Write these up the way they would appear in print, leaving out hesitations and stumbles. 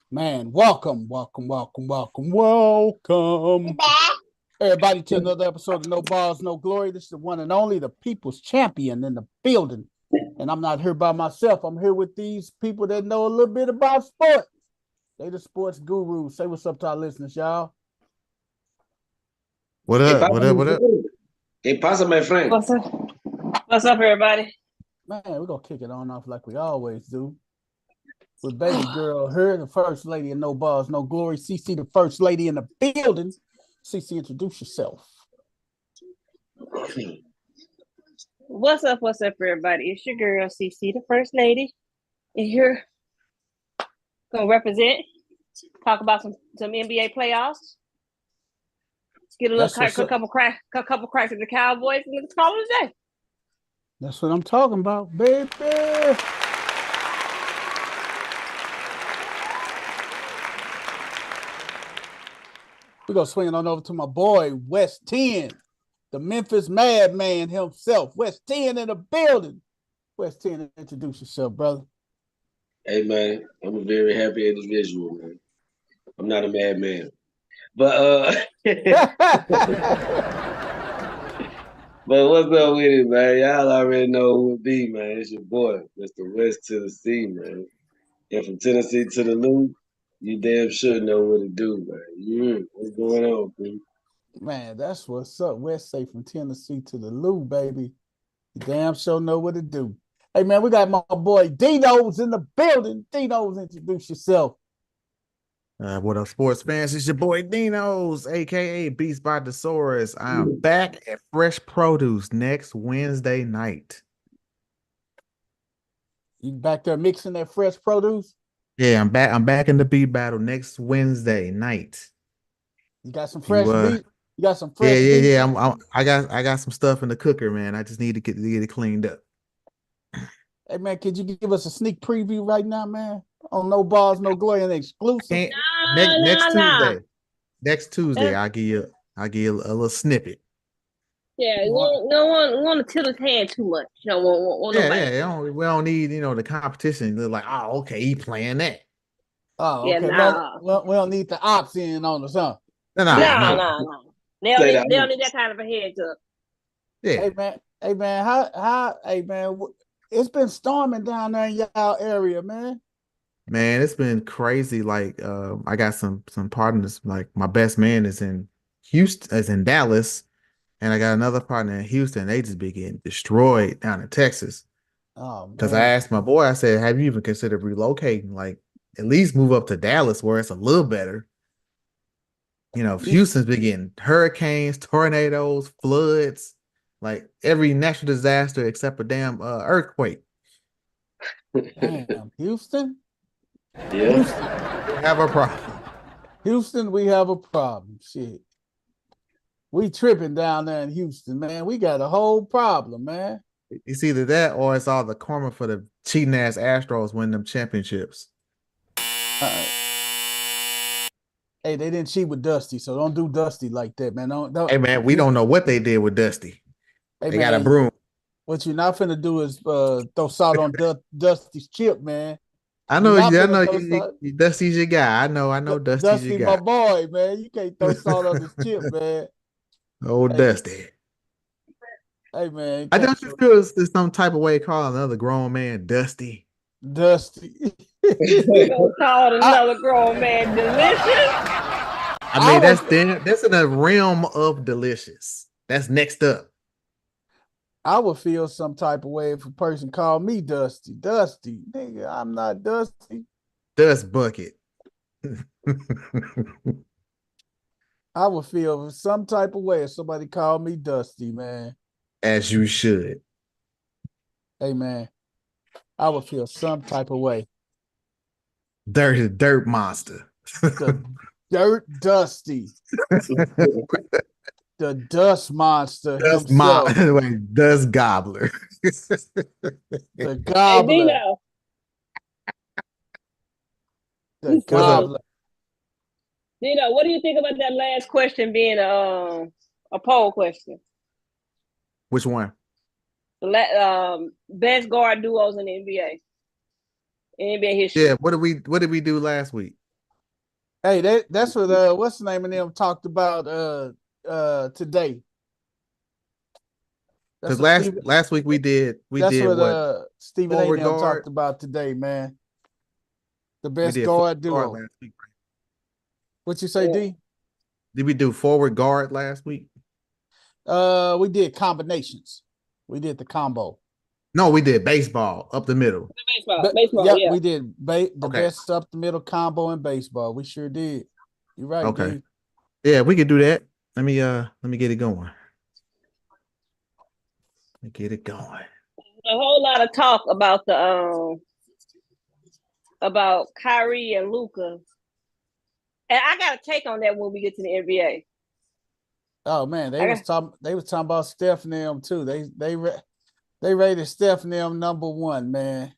Man, welcome. Everybody to another episode of No Balls, No Glory. This is the one and only, the people's champion in the building. And I'm not here by myself. I'm here with these people that know a little bit about sports. They the sports gurus. Say what's up to our listeners, y'all. What ¿Qué up? pasa, What up? my What up? friend? ¿Qué pasa, my friend? What's up? What's up, everybody? Man, we're going to kick it on off like we always do. With baby girl, her, the first lady of No Balls, No Glory. CC, the first lady in the building. CC, introduce yourself. What's up, everybody? It's your girl, CC, the first lady. And here, gonna represent, talk about some NBA playoffs. Get a couple cracks at the Cowboys, and let's call it a day. That's what I'm talking about, baby. We're going to swing it on over to my boy, West 10, the Memphis Madman himself. West 10 in the building. West 10, introduce yourself, brother. Hey, man, I'm a very happy individual, man. I'm not a madman. But but what's up with it, man? Y'all already know who it be, man. It's your boy, Mr. West Tennessee, man. And from Tennessee to the Lou, you damn sure know what to do, man. What's going on, dude? Man, that's what's up. West say from Tennessee to the Lou, baby. You damn sure know what to do. Hey, man, we got my boy Dino's in the building. Dino's, introduce yourself. What up, sports fans? It's your boy Dino's, aka Beast by Thesaurus. I'm back at Fresh Produce next Wednesday night. You back there mixing that fresh produce? Yeah, I'm back. I'm back in the beat battle next Wednesday night. You got some fresh beef? You got some Yeah, fresh beef? I got some stuff in the cooker, man. I just need to get it cleaned up. Hey, man, could you give us a sneak preview right now, man? On No Balls, No Glory, and exclusive. Next Tuesday. Next Tuesday, I'll give you a little snippet. Yeah, we don't want to tilt his hand too much. You know, want We don't need the competition. They're like, oh, okay, he playing that. Oh, okay. Yeah, well, we don't need the ops in on us, huh? No. They don't need that kind of a heads up. Yeah. Hey man, it's been storming down there in y'all area, man. Man, it's been crazy. Like, I got some partners. Like, my best man is in Houston, is in Dallas, and I got another partner in Houston. They just be getting destroyed down in Texas. Oh, because I asked my boy, I said, have you even considered relocating? Like, at least move up to Dallas where it's a little better. You know, Houston's been getting hurricanes, tornadoes, floods, like every natural disaster except a damn earthquake. Damn, Houston? Yeah. Houston, we have a problem. Houston, we have a problem. Shit. We tripping down there in Houston, man. We got a whole problem, man. It's either that or it's all the karma for the cheating ass Astros winning them championships. Hey, they didn't cheat with Dusty, so don't do Dusty like that, man. Don't. Hey, man, we don't know what they did with Dusty. Hey, they got a broom. What you're not finna do is throw salt on Dusty's chip, man. I know Dusty's your guy. I know Dusty's your guy. My boy, man. You can't throw salt on his chip, man. Old Dusty. Hey, man. I don't you feel there's some type of way calling another grown man Dusty. Dusty. We're gonna call another grown man delicious. I mean, that's in the realm of delicious. That's next up. I would feel some type of way if a person called me Dusty. Dusty, nigga, I'm not Dusty. Dust bucket. I would feel some type of way if somebody called me Dusty, man. As you should. Hey, man, I would feel some type of way. Dirt monster. The Dirt Dusty. The dust monster himself. Dust gobbler. The gobbler. Hey, the gobbler. Dino, what do you think about that last question being a poll question? Which one? The best guard duos in the NBA. NBA history. Yeah, what did we do last week? Hey, that's what what's the name of them talked about today. That's Because what Steve. last week we did That's what what Stephen A. forward them guard. talked about today, man. The We best did forward guard guard duo. last week. Right? What you say, Yeah. D? Did we do forward guard last week? We did combinations. We did the combo. No, we did baseball up the middle. Baseball, Yep, yeah. we did the Okay. best up the middle combo in baseball. We sure did. You're right, Okay. D. Yeah, we could do that. Let me get it going. Let me get it going. A whole lot of talk about about Kyrie and Luka. And I got a take on that when we get to the NBA. Oh man, they Okay. was talking about Steph and them too. They rated Steph and them number one, man.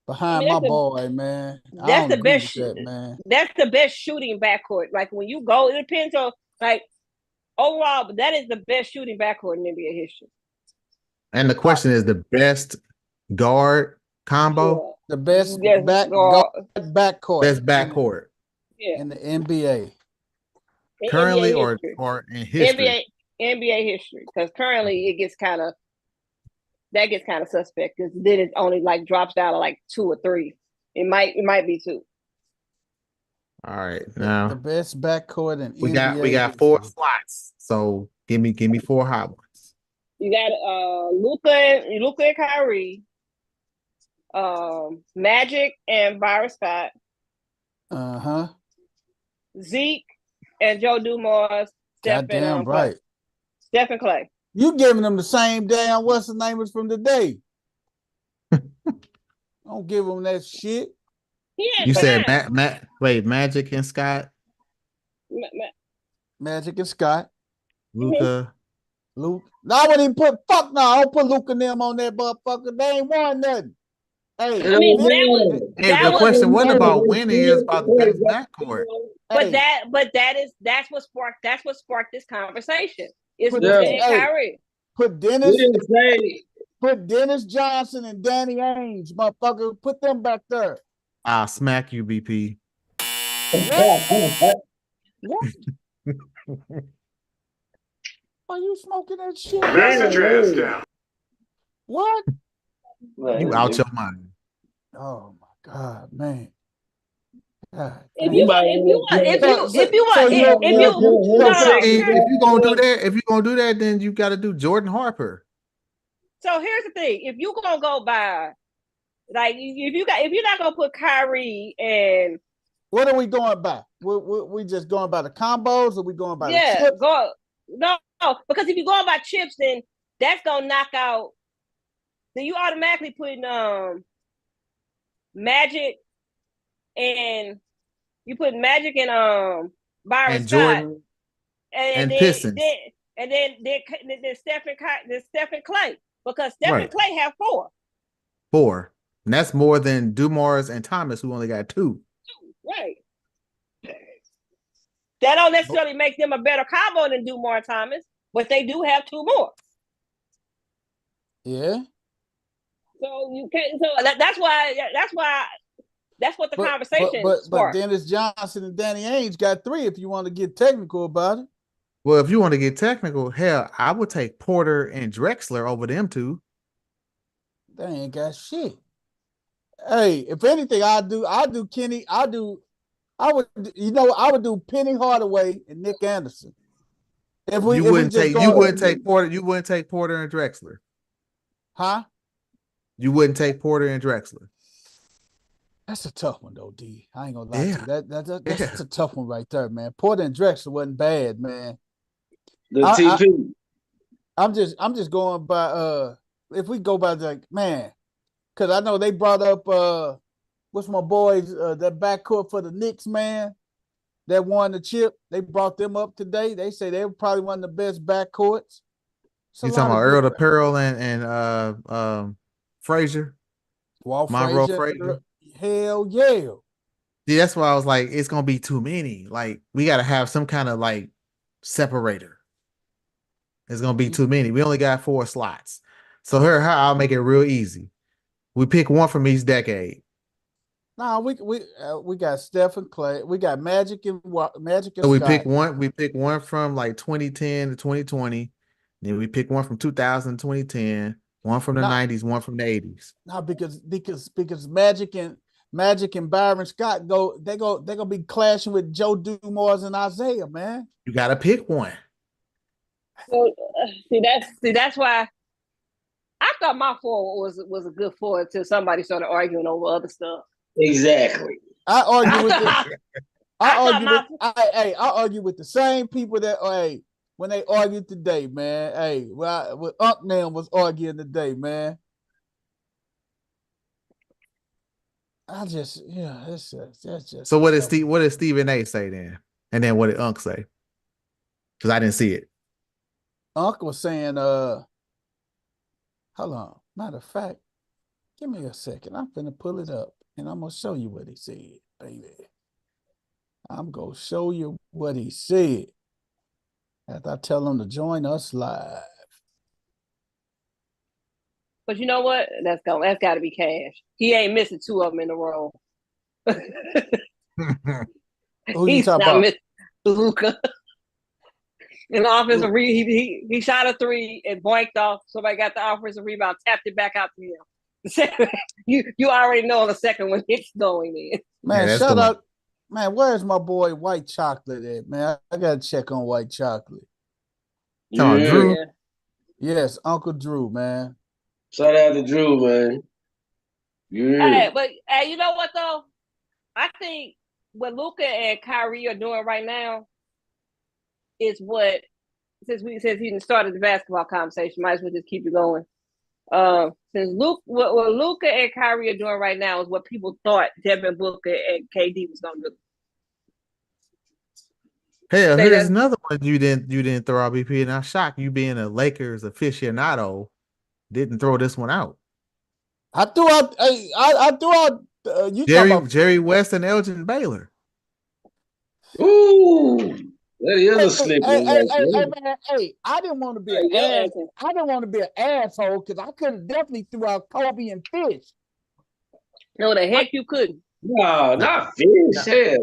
Behind my boy, man. I don't agree with that, man. That's the best shooting backcourt. Like when you go, it depends on like overall, but that is the best shooting backcourt in NBA history. And the question is the best guard combo, Yeah. The best Yes, backcourt. best backcourt Yeah. In the NBA. In currently NBA or history. or in history. NBA history. Because currently it gets kind of suspect because then it only like drops down to like 2 or 3. It might be 2. All right, The now best backcourt in we NBA got 4 history. slots. So give me 4 hot ones. You got Luka and Kyrie, Magic and Byron Scott, Uh-huh. Zeke and Joe Dumars, Goddamn right. Steph and Clay. You giving them the same damn what's the name is from today. Don't give them that shit. You said Magic and Scott, Magic and Scott. Luka. Luke. No, I wouldn't even put I don't put Luke and them on that motherfucker. They ain't won nothing. Hey, I mean, The question wasn't about winning, it's about the best backcourt. But that's what sparked this conversation. It's Put Luka that- and hey. Kyrie. put We Dennis, didn't say put Dennis Johnson and Danny Ainge, motherfucker. Put them back there. I'll smack you, BP. Are you smoking that shit? Message hands down. What? You out your mind. Oh my God, man. God, If damn. you If you gonna do that, then you got to do Jordan Harper. So here's the thing: if you gonna go by, like, if you're not gonna put Kyrie and what are we going by? We just going by the combos, or we going by the yeah, chips? no, because if you're going by chips, then that's gonna knock out. Then you automatically putting Magic and you put Magic and Byron And Scott Jordan and then, Pistons. then Steph and Clay, because Steph and Clay have 4. 4. And that's more than Dumars and Thomas, who only got 2. Right. That don't necessarily make them a better combo than Dumars Thomas, but they do have 2 more. Yeah. So you can't. So that's what the conversation. But Dennis Johnson and Danny Ainge got 3. If you want to get technical about it. Well, if you want to get technical, hell, I would take Porter and Drexler over them 2. They ain't got shit. Hey, if anything, I do Kenny. I would do Penny Hardaway and Nick Anderson. You wouldn't take Porter and Drexler. Huh? You wouldn't take Porter and Drexler. That's a tough one though, D. I ain't gonna lie to you. That's a tough one right there, man. Porter and Drexler wasn't bad, man. The TP. I'm just going by if we go by like, man, because I know they brought up what's my boys that backcourt for the Knicks, man, that won the chip. They brought them up today. They say they were probably one of the best backcourts. You talking about Earl Pearl and Frazier? Monroe Frazier? Hell yeah. See, that's why I was like, it's gonna be too many. Like, we gotta have some kind of like separator. It's gonna be too many. We only got 4 slots. So here, how I'll make it real easy. We pick one from each decade. Nah, we got Steph and Clay. We got Magic and So we Scott. pick one. We pick one from like 2010 to 2020. Then we pick one from 2000 to 2010. One from the Nah, 90s. One from the 80s. nah, because Magic and Byron Scott they're gonna be clashing with Joe Dumars and Isaiah, man. You got to pick one. So, that's why I thought my forward was a good forward until somebody started arguing over other stuff. Exactly. I argue with I argue with the same people that when they argued today, man. Hey, what Unc Nam was arguing today, man. That's just that's just So what did Stephen A say then? And then what did Unc say? Because I didn't see it. Unc was saying, hold on. Matter of fact, give me a second. I'm finna pull it up and I'm gonna show you what he said, baby. I'm gonna show you what he said after I tell him to join us live. But you know what? That's got to be Cash. He ain't missing two of them in a row. Who you talking about? Luka. In the offensive he shot a three and boinked off. Somebody got the offensive rebound, tapped it back out to him. you already know the second one it's going in. Man, shout out. Man, where's my boy White Chocolate at, man? I gotta check on White Chocolate. Drew? Yes, Uncle Drew, man. Shout out to Drew, man. Hey, but you know what though? I think what Luka and Kyrie are doing right now is what since he started the basketball conversation, might as well just keep it going. Since what Luka and Kyrie are doing right now is what people thought Devin Booker and KD was gonna do. Hell, here's another one you didn't throw RBP, and I'm shocked you being a Lakers aficionado didn't throw this one out. I threw out. I threw out. Jerry West and Elgin Baylor. Ooh, that is a slip. Hey, I didn't want to be an ass. I didn't want to be an asshole because I could have definitely threw out Kobe and Fish. No, the heck you couldn't. No, not Fish. Hell,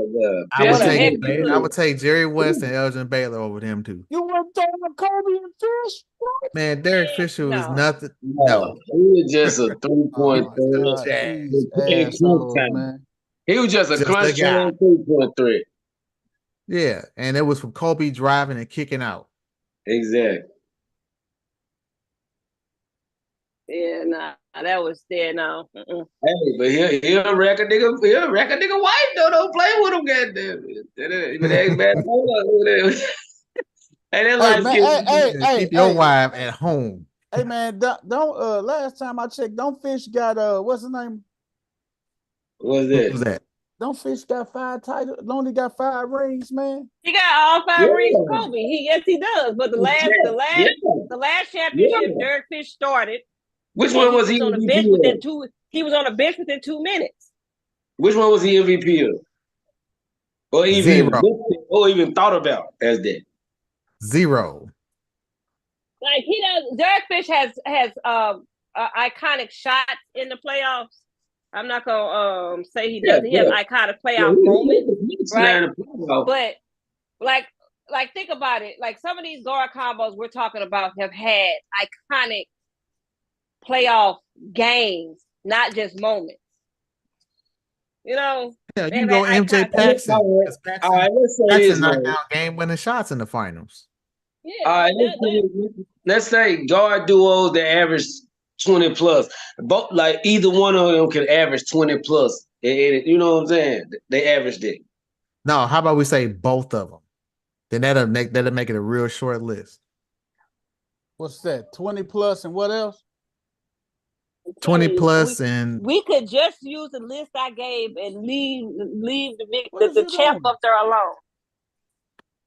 I would take Jerry West and Elgin Baylor over them too. You weren't throwing Kobe and Fish? What? Man, Derek Fisher was nothing. No, he was just a 3-point man. He was just a crunch time 3-point threat. Yeah, and it was from Kobe driving and kicking out. Exactly. Yeah, nah, that was there now. Hey, but he a record nigga. He a record nigga wife though. Don't play with him, goddamn. Keep your wife at home. Hey man, don't last time I checked, don't Fish got what's his name? What's that? Don't Fish got 5 titles? Only got 5 rings, man. He got all 5 rings for Kobe. Yes, he does. But the last championship Derek Fish started. Which one was he? On the bench within 2. He was on the bench within 2 minutes. Which one was he MVP of? Or even thought about as that? 0. Like he does. Derek Fish has iconic shots in the playoffs. I'm not gonna say he doesn't. He has iconic playoff moments, right? But like think about it. Like some of these guard combos we're talking about have had iconic playoff games, not just moments. You know. Yeah, you go MJ Paxson. All right, let's say Paxson knocked down game-winning shots in the finals. Yeah. All right, let's say guard duos that average 20 plus. Both like either one of them can average 20 plus. You know what I'm saying? They averaged it. No, how about we say both of them? Then that'll make it a real short list. What's that? 20 plus and what else? 20 plus and we could just use the list I gave and leave the champ up there alone.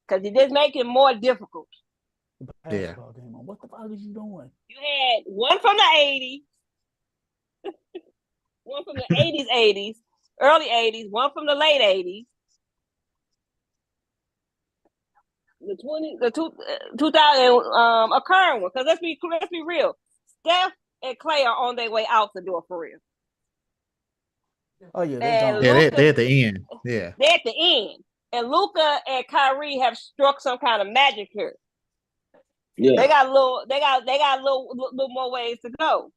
Because it just make it more difficult. Yeah. What the fuck are you doing? You had one from the 80s, one from the 80s, early 80s, one from the late 80s. The 2000 a current one. Because let's be real. Steph and Clay are on their way out the door for real. Oh yeah, they And gone. Yeah, Luka, they at the end. Yeah. they're at the end. And Luka and Kyrie have struck some kind of magic here. Yeah. They got a little more ways to go.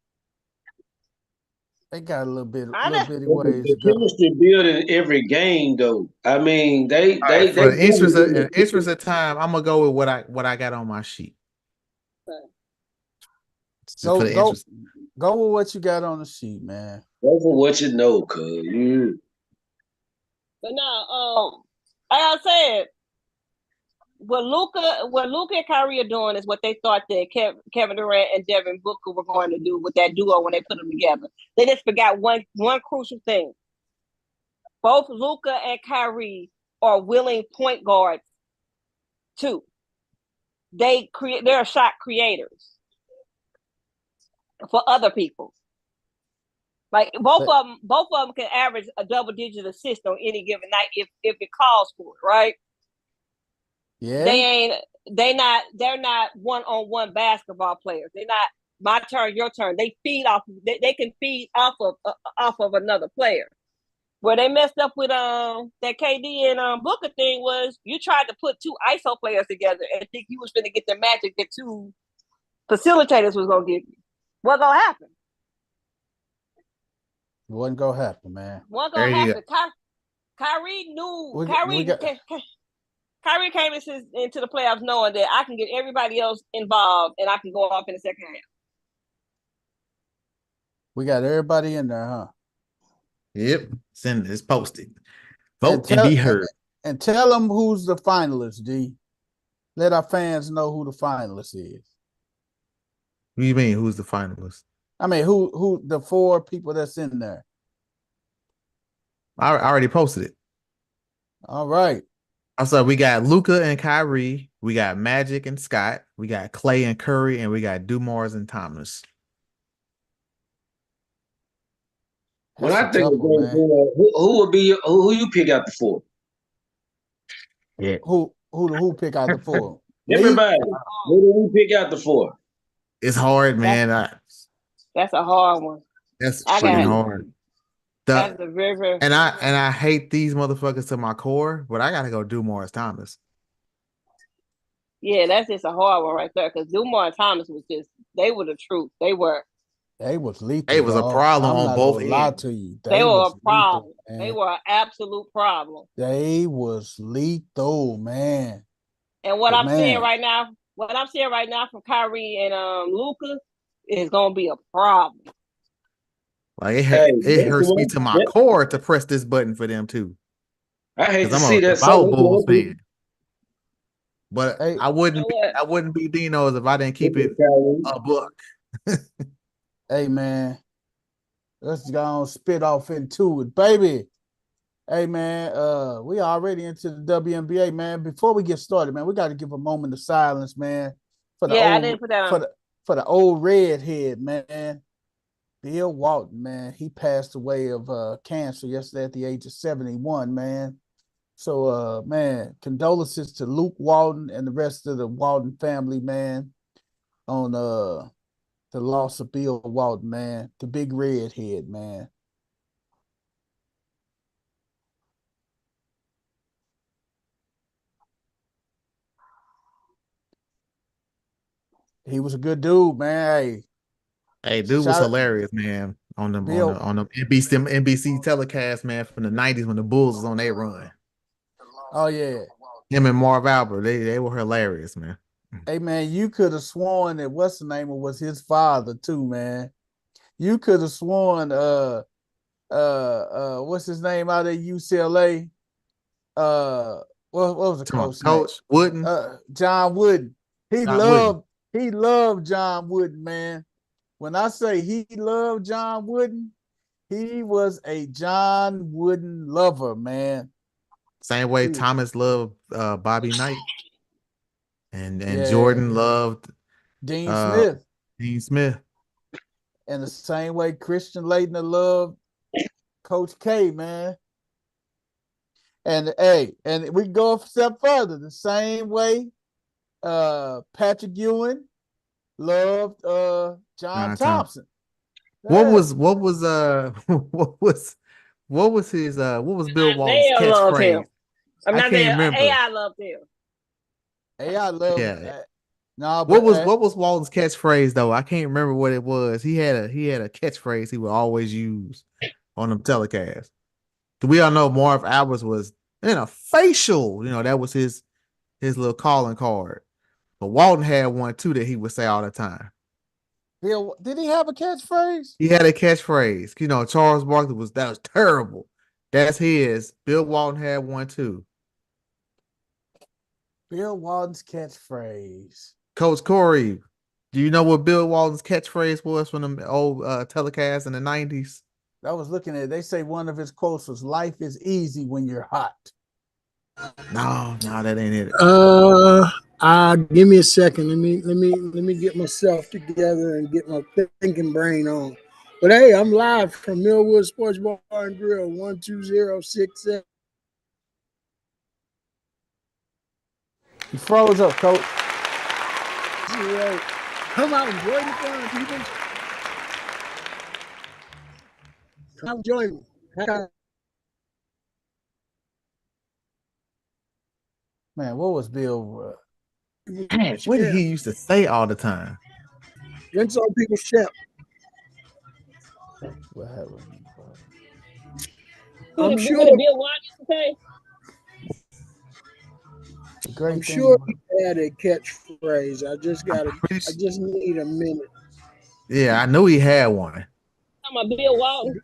They got a little Kinda. bitty The ways to go. chemistry building every game though. I mean, they All right, for the really interest of time, I'm gonna go with what I got on my sheet. Just for Go the go interest. go with what you got on the sheet, man. go for what you know, cuz. But no, like I said, what Luka and Kyrie are doing is what they thought that Kevin Durant and Devin Booker were going to do with that duo when they put them together. They just forgot one crucial thing. Both Luka and Kyrie are willing point guards too. They're shot creators for other people. Like both of them can average a double-digit assist on any given night if it calls for it, right? Yeah. They're not one-on-one basketball players. They're not my turn, your turn. They feed off. They can feed off of another player. Where they messed up with that KD and Booker thing was you tried to put two ISO players together and think you was going to get the magic that two facilitators was going to give you. What's going to happen? It wasn't gonna happen, man. What's going to There you happen? Kyrie knew. Kyrie came into the playoffs knowing that I can get everybody else involved and I can go off in the second half. We got everybody in there, huh? Yep. Send it's posted. Vote and be heard. And tell them who's the finalist, D. Let our fans know who the finalist is. What do you mean? Who's the finalist? I mean, who the four people that's in there? I already posted it. All right. Also, we got Luka and Kyrie. We got Magic and Scott. We got Clay and Curry, and we got Dumars and Thomas. When I think of who would be who you pick out the four? Yeah. Who pick out the four? Everybody. Who do we pick out the four? It's hard, man. That's a hard one. That's fucking hard. That's a very and I hate these motherfuckers to my core, but I gotta go Dumars Thomas. Yeah, that's just a hard one right there. Because Dumars and Thomas they were the truth. They was lethal. They was a problem on both ends. Lie to you. They were a problem. They were an absolute problem. They was lethal, man. And what I'm seeing right now from Kyrie and Luka is gonna be a problem. Like it hurts me to my core to press this button for them too. I hate to see that. Bulls fan. But hey, I wouldn't be Dino's if I didn't keep it a buck. Hey man, let's go spit off into it, baby. Hey man, we already into the WNBA, man. Before we get started, man, we got to give a moment of silence, man. I didn't put that on. For the old redhead, man. Bill Walton, man. He passed away of cancer yesterday at the age of 71, man. So, man, condolences to Luke Walton and the rest of the Walton family, man, on the loss of Bill Walton, man. The big redhead, man. He was a good dude, man. Hey, dude was hilarious, man. On the NBC telecast, man, from the 90s when the Bulls was on their run. Oh yeah. Him and Marv Albert, they were hilarious, man. Hey man, you could have sworn that what's the name was his father too, man. You could have sworn what's his name out of UCLA? What was the coach? Wooden. John Wooden. He loved John Wooden, man. When I say he loved John Wooden, he was a John Wooden lover, man. Same way Thomas loved Bobby Knight. And Jordan loved Dean Smith. Dean Smith. And the same way Christian Laettner loved Coach K, man. And we go a step further. The same way Patrick Ewing loved John Thompson. What was what was Bill Walton's Isaiah loved him. catchphrase? I'm I not can't there. remember. AI loved him. Hey, I love Yeah. no, What but was Walton's catchphrase though? I can't remember what it was. He had a catchphrase he would always use on them telecasts. We all know Marv Alberts was in a facial, that was his little calling card. But Walton had one too that he would say all the time. Bill, did he have a catchphrase? He had a catchphrase. Charles Barkley that was terrible. That's his. Bill Walton had one too. Bill Walton's catchphrase. Coach Corey, do you know what Bill Walton's catchphrase was from the old telecasts in the 90s? I was looking at it. They say one of his quotes was "Life is easy when you're hot." No, that ain't it. Give me a second. Let me get myself together and get my thinking brain on. But hey, I'm live from Millwood Sports Bar and Grill, 12067. You froze up, Coach. Come out and enjoy the fun, people. Come join me. Man, what was Bill? What did he used to say all the time? Rinse on people's champ. What happened? I'm sure. What did Bill Walton used to say? Great I'm thing. sure he had a catchphrase. I just need a minute. Yeah, I knew he had one. Talking about Bill Walton.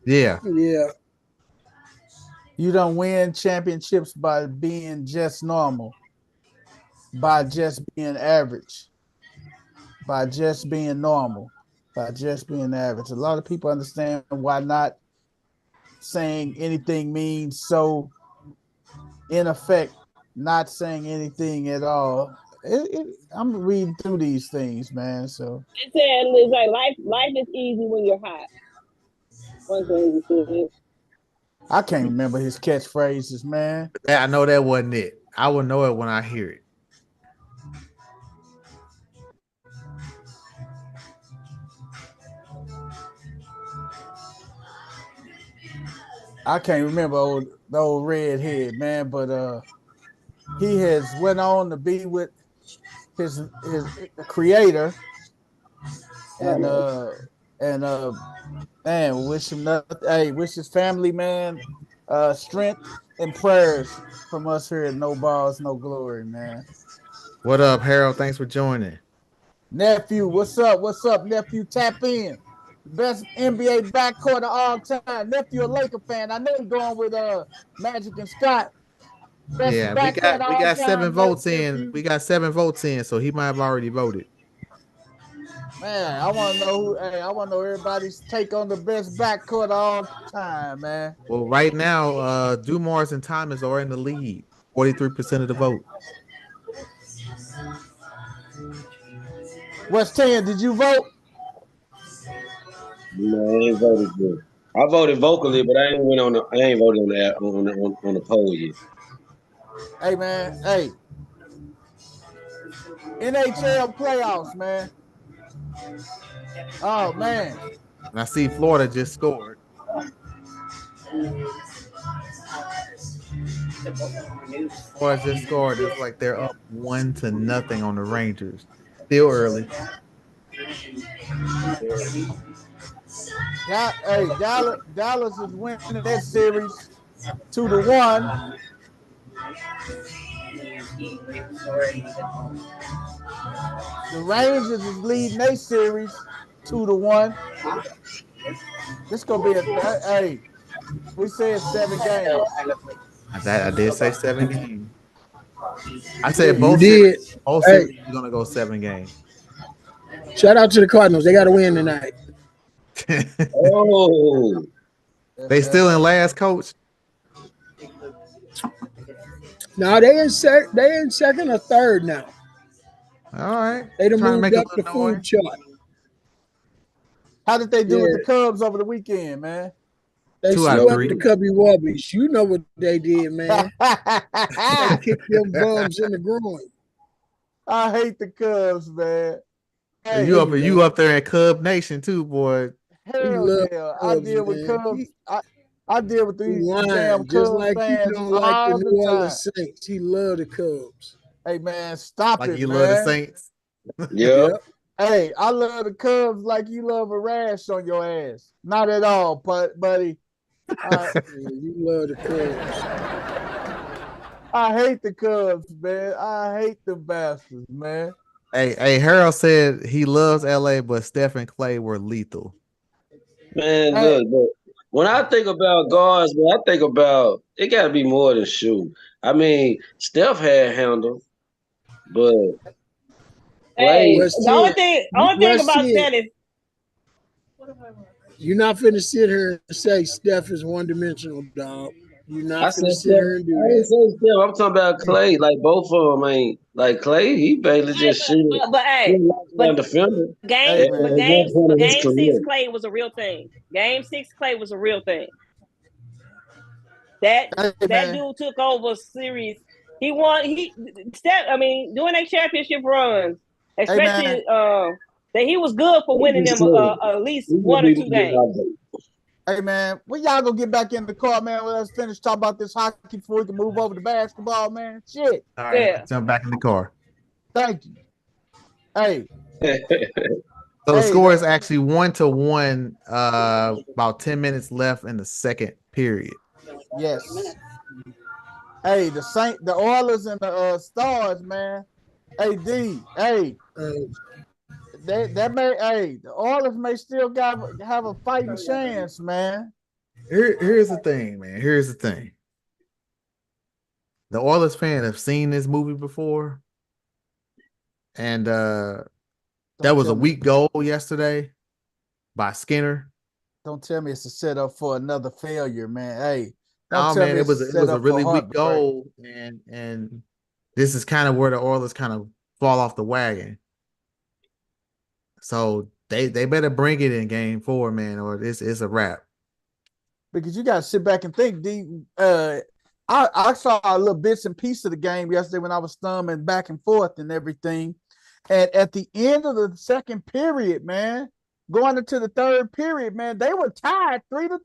Yeah. Yeah. You don't win championships by being just normal, by just being average, by just being normal, by just being average. A lot of people understand why not saying anything means so, in effect, not saying anything at all. I'm reading through these things, man. So It said it's like life is easy when you're hot. One thing he said. I can't remember his catchphrases, man. I know that wasn't it. I will know it when I hear it. I can't remember the old redhead, man, but he has went on to be with his creator, and man, wish him nothing. Hey, wish his family, man, strength and prayers from us here at No Balls, No Glory, man. What up, Harold? Thanks for joining. Nephew, what's up? What's up, nephew? Tap in. Best NBA backcourt of all time. Nephew, a Laker fan. I know he's going with Magic and Scott. Best we got 7 votes in. We got 7 votes in, so he might have already voted. Man, I want to know I want to know everybody's take on the best backcourt of all time, man. Well, right now, Dumars and Thomas are in the lead. 43% of the vote. What's 10? Did you vote? No, I ain't voted yet. I voted vocally, but I ain't voted on the poll yet. Hey, man. Hey. NHL playoffs, man. Oh, man. And I see Florida just scored. Florida just scored. It's like they're up 1-0 on the Rangers. Still early. Hey, Dallas is winning that series 2-1. The Rangers is leading their series 2-1. This gonna be hey. We said 7 games. I did say 7 games. I said both series are gonna go 7 games. Shout out to the Cardinals. They got to win tonight. Oh, they still in last, coach? No, they in second or third now. All right. They done moved up the food chart. How did they do with the Cubs over the weekend, man? They swept the Cubby Wubbies. You know what they did, man. They kicked them bums in the groin. I hate the Cubs, man. Hey, you up there in Cub Nation too, boy. Hell yeah. I deal with Cubs. I deal with He these lying. damn Just Cubs like you fans don't like the all New the time. Orleans Saints. He love the Cubs. Hey man, stop Like it, you man. love the Saints. Yep. Yep. Hey, I love the Cubs like you love a rash on your ass. Not at all, buddy. Yeah, you love the Cubs. I hate the Cubs, man. I hate the bastards, man. Hey, Harold said he loves LA, but Steph and Clay were lethal. Man, Hey. look. When I think about guards, man, I think about it got to be more than shoot. I mean, Steph had handle, but Hey, Clay. the only thing about that is you're not finna sit here and say Steph is one dimensional, dog. You're I not said finna Steph. sit here and do I ain't that. say Steph. I'm talking about Clay. Like both of them ain't like Clay. He basically just shooting. but hey, but Defender. Hey, At man. one point of his game career. 6 Clay was a real thing. Game 6 Clay was a real thing. That man. dude took over series. He won. Doing a championship runs, especially that he was good for winning them at least 1 or 2 games. Hey man, when y'all gonna get back in the car, man? Let us finish talking about this hockey before we can move over to basketball, man. Shit. All right, Yeah. jump back in the car. Thank you. Hey. So the score is actually 1-1. About 10 minutes left in the second period. Yes. Hey, the Oilers and the Stars, man. Hey, D. Hey. The Oilers may still have a fighting chance, man. Here's the thing, man. Here's the thing. The Oilers fans have seen this movie before, and that was a weak goal yesterday by Skinner. Don't tell me it's a setup for another failure, man. Hey, man, it was a really weak goal, and this is kind of where the Oilers kind of fall off the wagon. So they better bring it in game 4, man, or it's a wrap. Because you got to sit back and think. I saw a little bits and pieces of the game yesterday when I was thumbing back and forth and everything. And at the end of the second period, man, going into the third period, man, they were tied 3-3.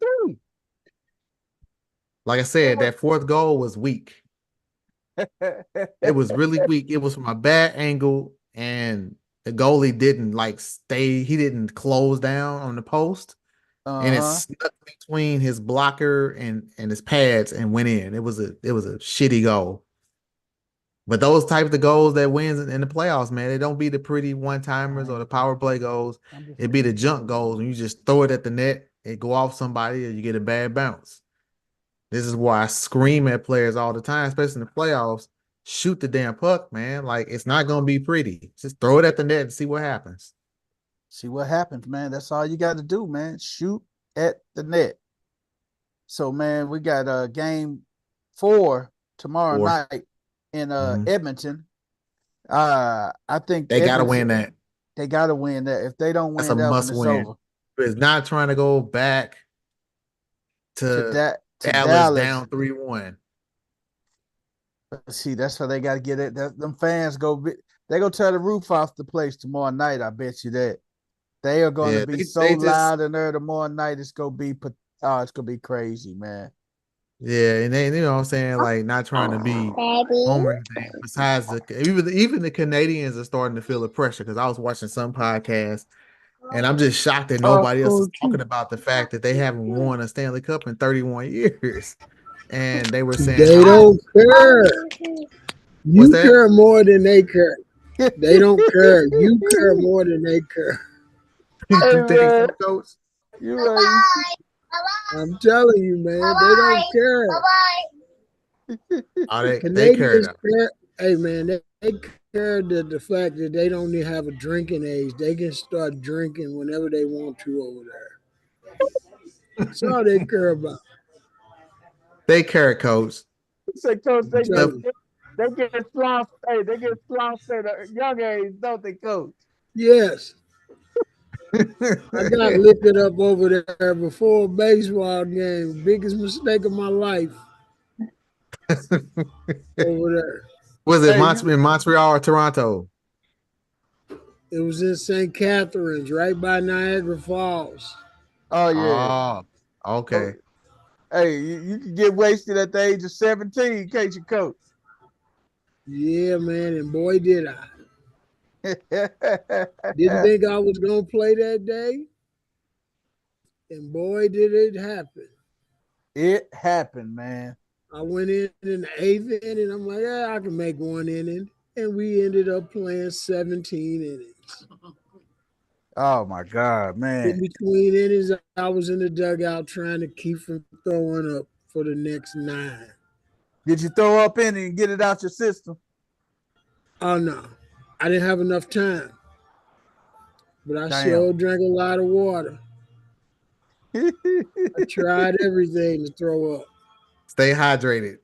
Like I said, that fourth goal was weak. It was really weak. It was from a bad angle, and the goalie didn't he didn't close down on the post. And it snuck between his blocker and his pads and went in. It was a shitty goal. But those types of goals that wins in the playoffs, man, they don't be the pretty one-timers or the power play goals. It be the junk goals, and you just throw it at the net, it go off somebody, or you get a bad bounce. This is why I scream at players all the time, especially in the playoffs. Shoot the damn puck, man. Like, it's not going to be pretty. Just throw it at the net and see what happens. See what happens, man. That's all you got to do, man. Shoot at the net. So, man, we got game 4 tomorrow night in Edmonton. I think they got to win that. They got to win that. If they don't win that one, it's over. It's not trying to go back to Dallas down 3-1. See, that's how they got to get it. Them fans they go tear the roof off the place tomorrow night. I bet you that. They are going to be loud in there tomorrow night. It's going to be crazy, man. Yeah, and they, you know what I'm saying, like, not trying to be homer anything. Besides, even the Canadians are starting to feel the pressure, because I was watching some podcasts, and I'm just shocked that nobody else is talking about the fact that they haven't won a Stanley Cup in 31 years. And they were saying they don't care. You care more than they care. They don't care. You care more than they care. You think so, Coach? You're right. I'm telling you, man, they don't care. They care. Hey, man, they care that the fact that they don't even have a drinking age. They can start drinking whenever they want to over there. That's all they care about. They care, Coach. Say, Coach, they get sloughed. Hey, they get sloughed at a young age, don't they, Coach? Yes. I got lifted up over there before a baseball game. Biggest mistake of my life. Over there. Was it in Montreal or Toronto? It was in St. Catharines, right by Niagara Falls. Oh, yeah. Oh, okay. Hey, you can get wasted at the age of 17, can't you, coach? Yeah, man, and boy did I. Didn't think I was gonna play that day, and boy did it happen. It happened, man. I went in the eighth inning. I'm like, I can make one inning, and we ended up playing 17 innings. Oh my God, man. In between innings, I was in the dugout trying to keep from throwing up for the next 9. Did you throw up in it and get it out your system? Oh no, I didn't have enough time, but I Damn. sure drank a lot of water. I tried everything to throw up. Stay hydrated.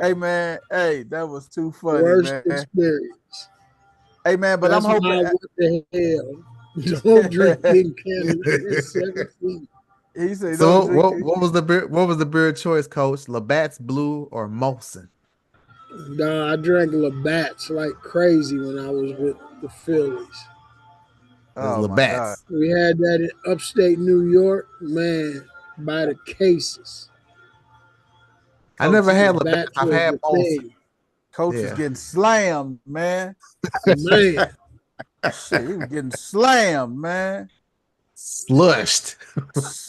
Hey man, hey, that was too funny, Worst man. experience. Hey man, but That's I'm hoping. what the hell? Don't drink in Canada at 17. He said, So "Don't drink what was the beer? What was the beer choice, Coach? Labatt's Blue or Molson? Nah, I drank Labatt's like crazy when I was with the Phillies. It was Oh my God. Labatt's. We had that in upstate New York, man, by the cases. I never had Labatt's Labatt's. I've was had the Molson. thing. Coach is Yeah. getting slammed, man. Man, Shit, he was getting slammed, man. Slushed.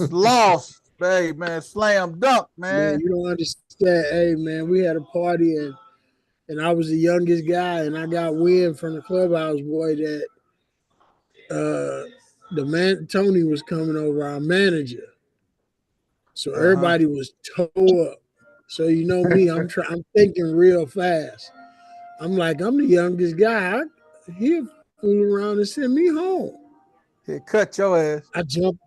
Lost, hey man, slam dunk, man, man. you don't understand. Hey, man, we had a party and I was the youngest guy, and I got wind from the clubhouse boy that the man Tony was coming over, our manager. So everybody was tore up. So you know me, I'm thinking real fast. I'm like, I'm the youngest guy. He'll fool around and send me home. He cut your ass. I jumped.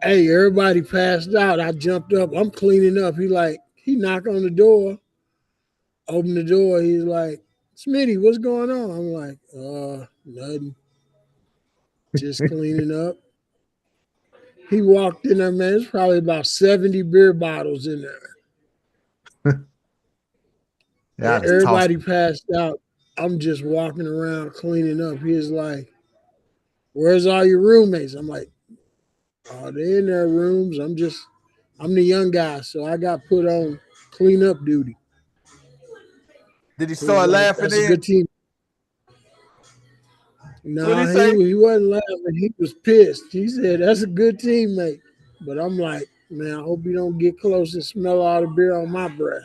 Hey, everybody passed out. I jumped up. I'm cleaning up. He knocked on the door. Opened the door. He's like, Smitty, what's going on? I'm like, nothing. Just cleaning up. He walked in there, man. There's probably about 70 beer bottles in there. Yeah, Everybody passed out. I'm just walking around cleaning up. He's like, where's all your roommates? I'm like, oh, they're in their rooms. I'm the young guy, so I got put on cleanup duty. Did he start laughing? That's a good team. No, he wasn't laughing. He was pissed. He said, that's a good teammate. But I'm like, man, I hope you don't get close and smell all the beer on my breath.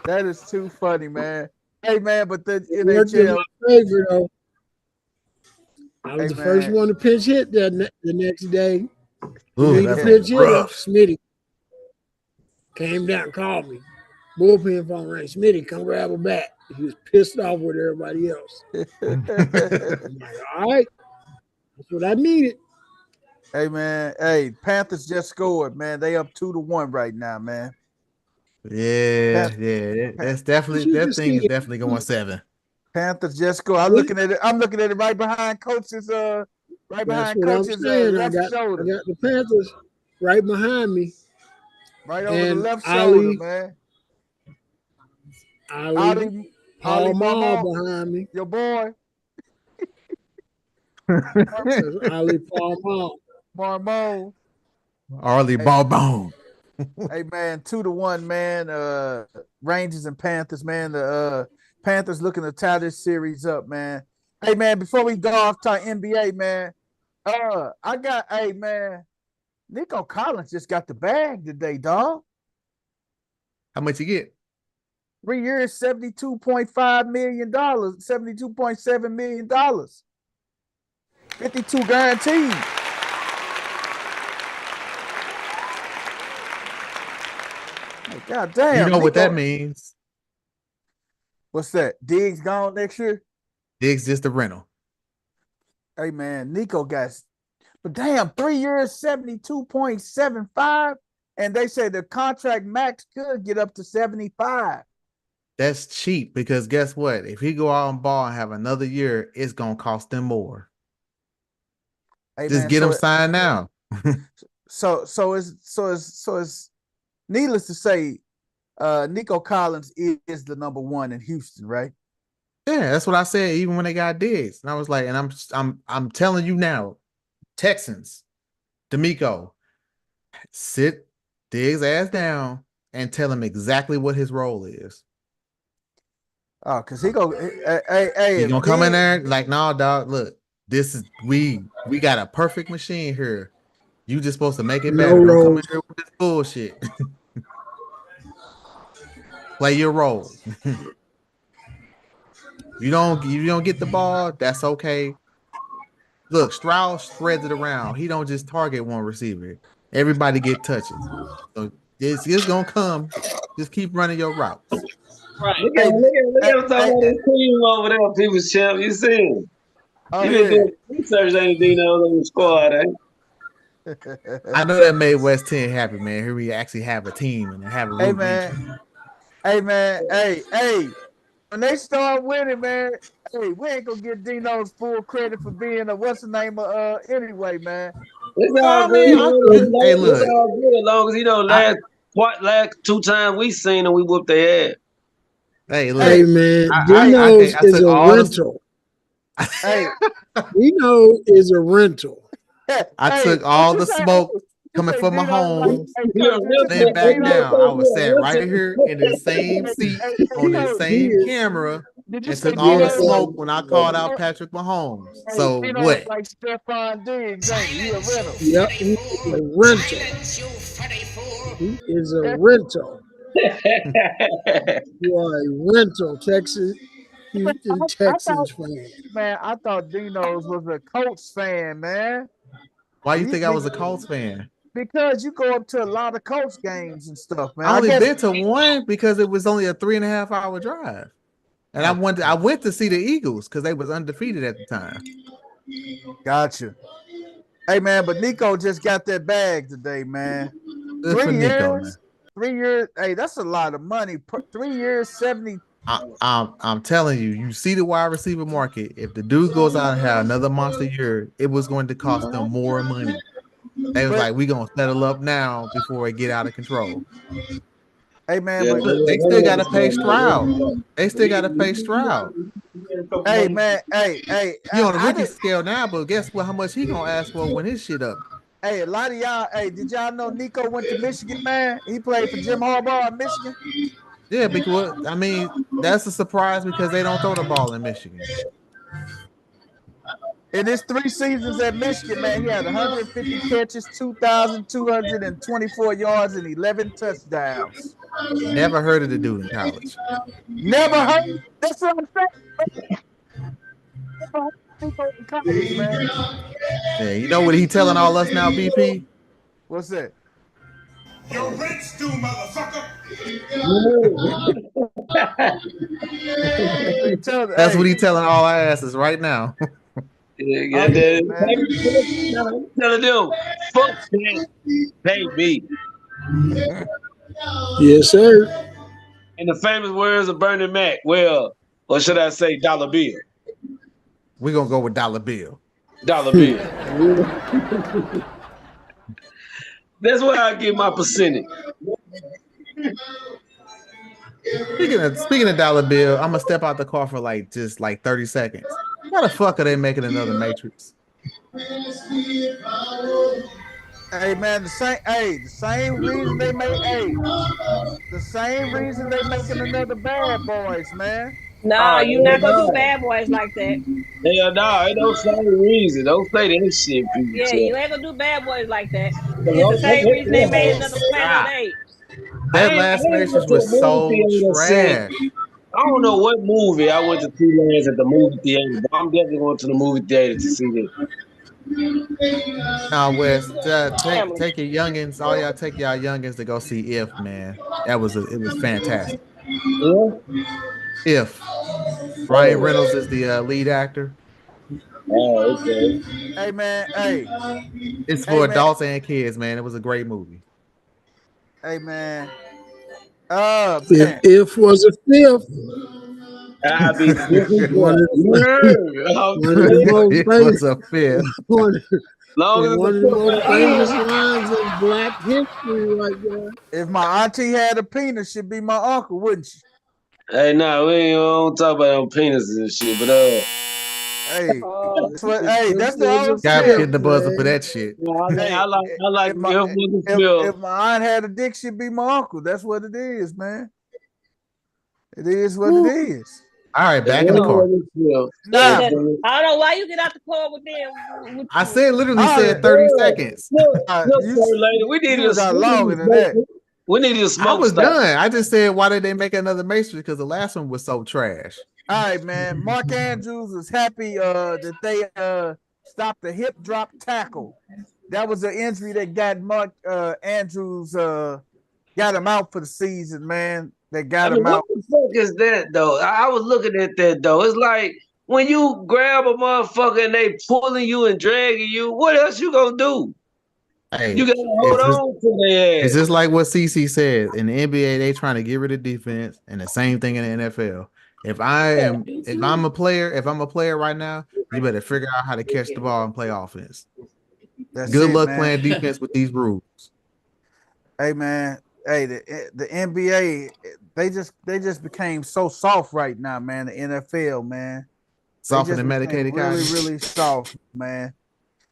That is too funny, man. Hey man, but the NHL, my favorite though. I was the first one to pinch hit the next day. The pinch hitter, Smitty, came down and called me. Bullpen phone rang. Smitty, come grab a bat. He was pissed off with everybody else. I'm like, all right, that's what I needed. Hey man, hey, Panthers just scored, man. They up 2-1 right now, man. Yeah. That's definitely that thing is definitely going 7. Panthers just scored. I'm looking at it right behind coach's right behind coach's left shoulder. I got the Panthers right behind me. Right over the left shoulder, man. Paul Mall behind me. Your boy. Ali Paul Mall. Marmon. Arlie Ballbone. Hey man, 2-1, man. Rangers and Panthers, man. The Panthers looking to tie this series up, man. Hey man, before we go off to NBA, man, hey man, Nico Collins just got the bag today, dog. How much you get? 3 years, $72.5 million, $72.7 million. 52 guaranteed. God damn. You know what that means. What's that? Diggs gone next year? Diggs just a rental. Hey man, Nico got, but damn, 3 years, 72.75. And they say the contract max could get up to 75. That's cheap because guess what? If he go out and ball and have another year, it's gonna cost them more. Hey, just man, get him signed now. So it's needless to say, Nico Collins is the number one in Houston, right? Yeah, that's what I said. Even when they got Diggs, and I was like, and I'm telling you now, Texans, D'Amico, sit Diggs' ass down and tell him exactly what his role is. Oh, cause he go, hey, He if gonna come in Diggs- there like, nah, dog. Look, this is we got a perfect machine here. You just supposed to make it No better. Don't come in roles. here with this bullshit. Play your role. you don't get the ball, that's okay. Look, Stroud spreads it around. He don't just target one receiver. Everybody get touches. So it's gonna come. Just keep running your routes. Right. Look at hey, look hey, at him talking hey, about his team over there, people's champ. You see him? oh You been yeah. doing research, ain't Dino on the squad, ain't? I know that made West 10 happy, man. Here we actually have a team and have a Hey root man, hey man, hey. When they start winning, man, hey, we ain't gonna give Dino's full credit for being a what's the name of anyway, man. It's all I good. mean, You know, hey, it's look, all good as long as you know I, last 2 times we seen them, we whooped their ass. hey, Hey look, Hey, man, hey, Dino's I is took a all the rental. hey, Dino is a rental. I hey, took did all you the say smoke you coming say from Dino like Mahomes. hey He a Kurt, did you say Then rental. back Dino down. I was He a sat right rental. here in the same seat on the Kurt, He same is. camera did you and say took all the Yes, Dino sir. like smoke when I called out Patrick Mahomes. hey, So Dino what? like Stephon Diggs, ain't he? He a rental. Yep, he is a rental. He is a rental. You are a rental, Texas, Houston I thought Texans fan. man, I thought Dino's was a Colts fan, man. Why you He, think I was a Colts fan? because you go up to a lot of Colts games and stuff, man. I I only guess been to one because it was only a 3.5 hour drive. And oh, I went to see the Eagles because they was undefeated at the time. gotcha. Hey man, but Nico just got that bag today, man. Good for 3 Nico, man. years, 3 years. Hey, that's a lot of money. 3 years, 70. I'm telling you, you see the wide receiver market. If the dude goes out and have another monster year, it was going to cost them more money. They was But like, we gonna settle up now before it get out of control. hey man, Yeah, but Look, they still gotta pay Stroud. They still gotta pay Stroud. hey man, He on the I rookie did. scale now, but guess what? How much he gonna ask for when his shit up? Hey, a lot of y'all. Hey, did y'all know Nico went to Michigan, man? He played for Jim Harbaugh in Michigan. Yeah, because I mean that's a surprise because they don't throw the ball in Michigan. In his 3 seasons at Michigan, man, he had 150 catches, 2,224 yards, and 11 touchdowns. Never heard of the dude in college. Never heard. That's what I'm saying. Never heard Nico in college, man. Yeah, you know what he telling all us now, BP? What's that? Your rent's due, motherfucker. That's what he tells. That's what Hey, he telling all our asses right now. Yeah, oh yeah, that man. telling them, fuck that, pay me. Yes, sir. In the famous words of Bernie Mac, well, or should I say dollar bill? We're gonna go with Dollar Bill. Dollar bill. That's where I get my percentage. Speaking of Dollar Bill, I'm gonna step out the car for like just like 30 seconds. Why the fuck are they making another Matrix? Hey, man. The same reason they make. Hey, the same reason they making another Bad Boys, man. Nah, Oh, you hell not gonna do no. bad boys like that. Hell no, ain't no same reason. Don't say that shit, people. Yeah, Tell. you ain't gonna do bad boys like that. It's the same reason they made another Planet of Stop. the Apes. That I last ain't Matrix went to a was movie so theater since trash. I don't know what movie I went to see last at the movie theater, but I'm definitely going to the movie theater to see this. Now, West, Family. take your youngins, all y'all take y'all youngins to go see If, man. It was fantastic. Yeah? If Ryan Oh, Reynolds is the lead actor, oh, okay. Hey, man. Hey, it's hey, for man. adults and kids, man. It was a great movie. Hey, man. If Man. was a fifth, I'll be one of the, I'm one of the most It famous, was a fifth. one, long as it's one a of the foot most for famous lines in Black history, right there. If my auntie had a penis, she'd be my uncle, wouldn't she? Hey, nah, we don't talk about no penises and shit, but Hey, Oh, that's what. Hey, that's the Them old boys are Gotta shit. hit the pimps, buzzer for man. that shit. yeah, I mean, Hey, I like if my if if my aunt had a dick, she'd be my uncle. That's what it is, man. It is what it is. All right, It back in the car. Nah, I but don't know why you get out the car with them. I said literally Oh, said 30 seconds. Look, you lady, we needed was out longer than that. We needed a I smoke was stop. done. I just said, why did they make another Matrix? Because the last one was so trash. All right, man. Mark Andrews was happy that they stopped the hip drop tackle. That was an injury that got Mark Andrews got him out for the season, man. They I got mean, him what out. the fuck is that though? I was looking at that though. It's like when you grab a motherfucker and they pulling you and dragging you, what else you gonna do? Hey, You gotta hold on to their it's ass. just like what CC said. In the NBA, they trying to get rid of defense, and the same thing in the NFL. If I'm a player right now, you better figure out how to catch the ball and play offense. That's Good it, luck man. playing defense with these rules. Hey, man. Hey, the NBA, they just became so soft right now, man. The NFL, man. Soft They and just medicated became really, cotton. really soft, man.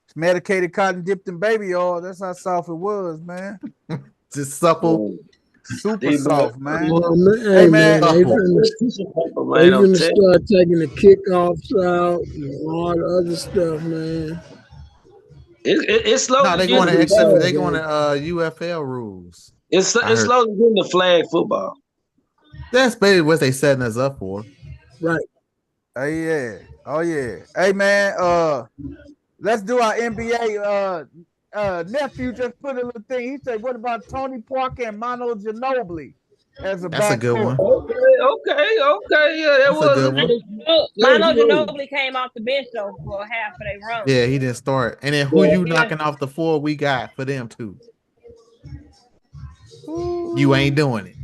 It's medicated cotton dipped in baby oil. That's how soft it was, man. Just supple. Super soft, man. Oh, man. Hey, Hey, man. man, they Supple. finna start taking the kickoffs out and all the other stuff, man. It's No, slowly they getting going to to XF. flag. They going to UFL rules. It's I heard slowly getting to flag football. that's basically what they setting us up for. Right. Hey, yeah. Oh, yeah. Hey, man. Let's do our NBA. Nephew just put a little thing. He said, "What about Tony Parker and Manu Ginobili as a That's a good backcourt?" one. Okay, yeah, that That's a was good one. Manu Ginobili came off the bench though for half of their run. Yeah, he didn't start. And then who you knocking off the floor we got for them too? You ain't doing it.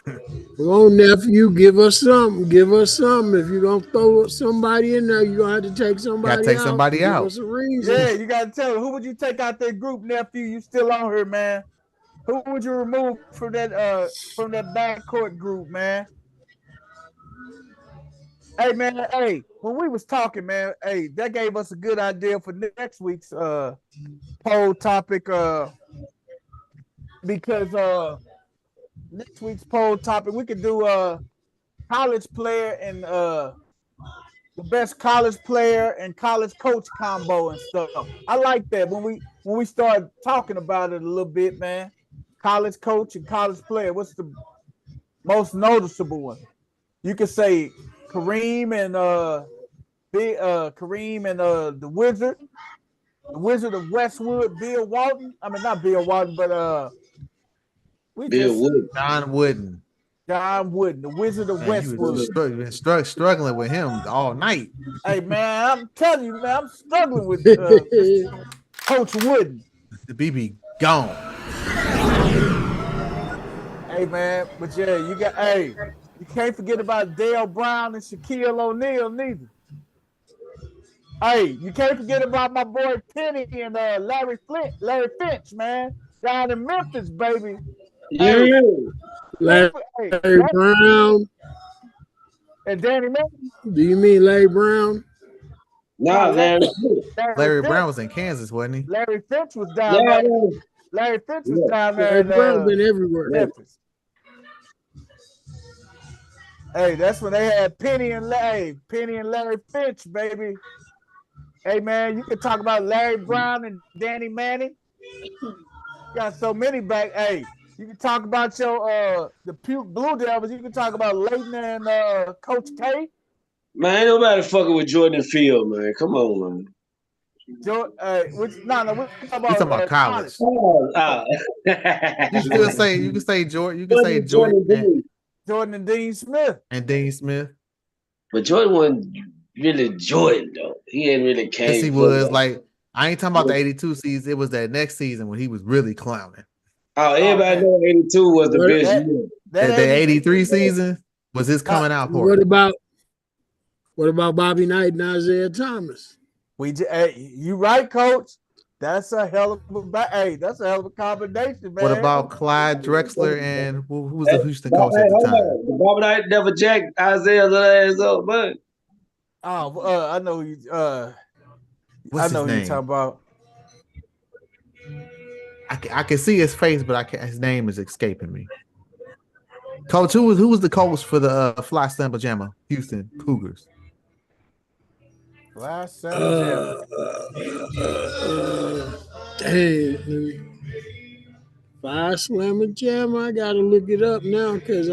Come on, nephew, give us something. Give us something. If you don't throw somebody in there, you're gonna have to take somebody take out. somebody give out. us a reason. Yeah, you gotta tell him. Who would you take out that group, nephew? You still on here, man. Who would you remove from that backcourt group, man? Hey, man, hey, when we was talking, man, hey, that gave us a good idea for next week's poll topic. Because next week's poll topic, we could do college player and the best college player and college coach combo and stuff. I like that when we start talking about it a little bit, man. College coach and college player. What's the most noticeable one? You could say Kareem and the Wizard of Westwood, Bill Walton. I mean, not Bill Walton, but John Wooden. John Wooden, the Wizard of Westwood. Been struggling with him all night. Hey, man, I'm telling you, man, I'm struggling with Coach Wooden. The BB gone. Hey, man, but yeah, you can't forget about Dale Brown and Shaquille O'Neal neither. Hey, you can't forget about my boy Penny and Larry Finch, man, down in Memphis, baby. Yeah. Hey, Larry Brown and Danny Manning. Do you mean Larry Brown? Nah, Larry Brown was in Kansas, wasn't he? Larry Finch was down there. Larry Finch was down there. Larry Brown been everywhere. Memphis. Hey, that's when they had Penny and Larry Finch, baby. Hey, man, you can talk about Larry Brown and Danny Manning. Got so many back. Hey, you can talk about your the Blue Devils. You can talk about Leighton and Coach K. Man, ain't nobody fucking with Jordan Field, man. Come on, man. We're talking about college. You can say Jordan. You can say Jordan. Jordan and Dean Smith. But Jordan wasn't really Jordan though. He ain't really came. Yes, he was. Like, I ain't talking about the 82 season. It was that next season when he was really clowning. Oh, everybody know 82 was the best year. The 83 season was his coming out party. What about Bobby Knight and Isaiah Thomas? You right, Coach. That's a hell of a hey, that's a hell of a combination, man. What about Clyde Drexler and who was the Houston coach Hey, at the hold time? on. The Bobblehead never jacked Isaiah's little ass up, but Oh, I know you. What's I his know who you name? talking about. I can see his face, but I can't. His name is escaping me. Coach, who was the coach for the Fly Slam Pajama Houston Cougars? Last Saturday. Dang. Five Slammer Jam. I gotta look it up now because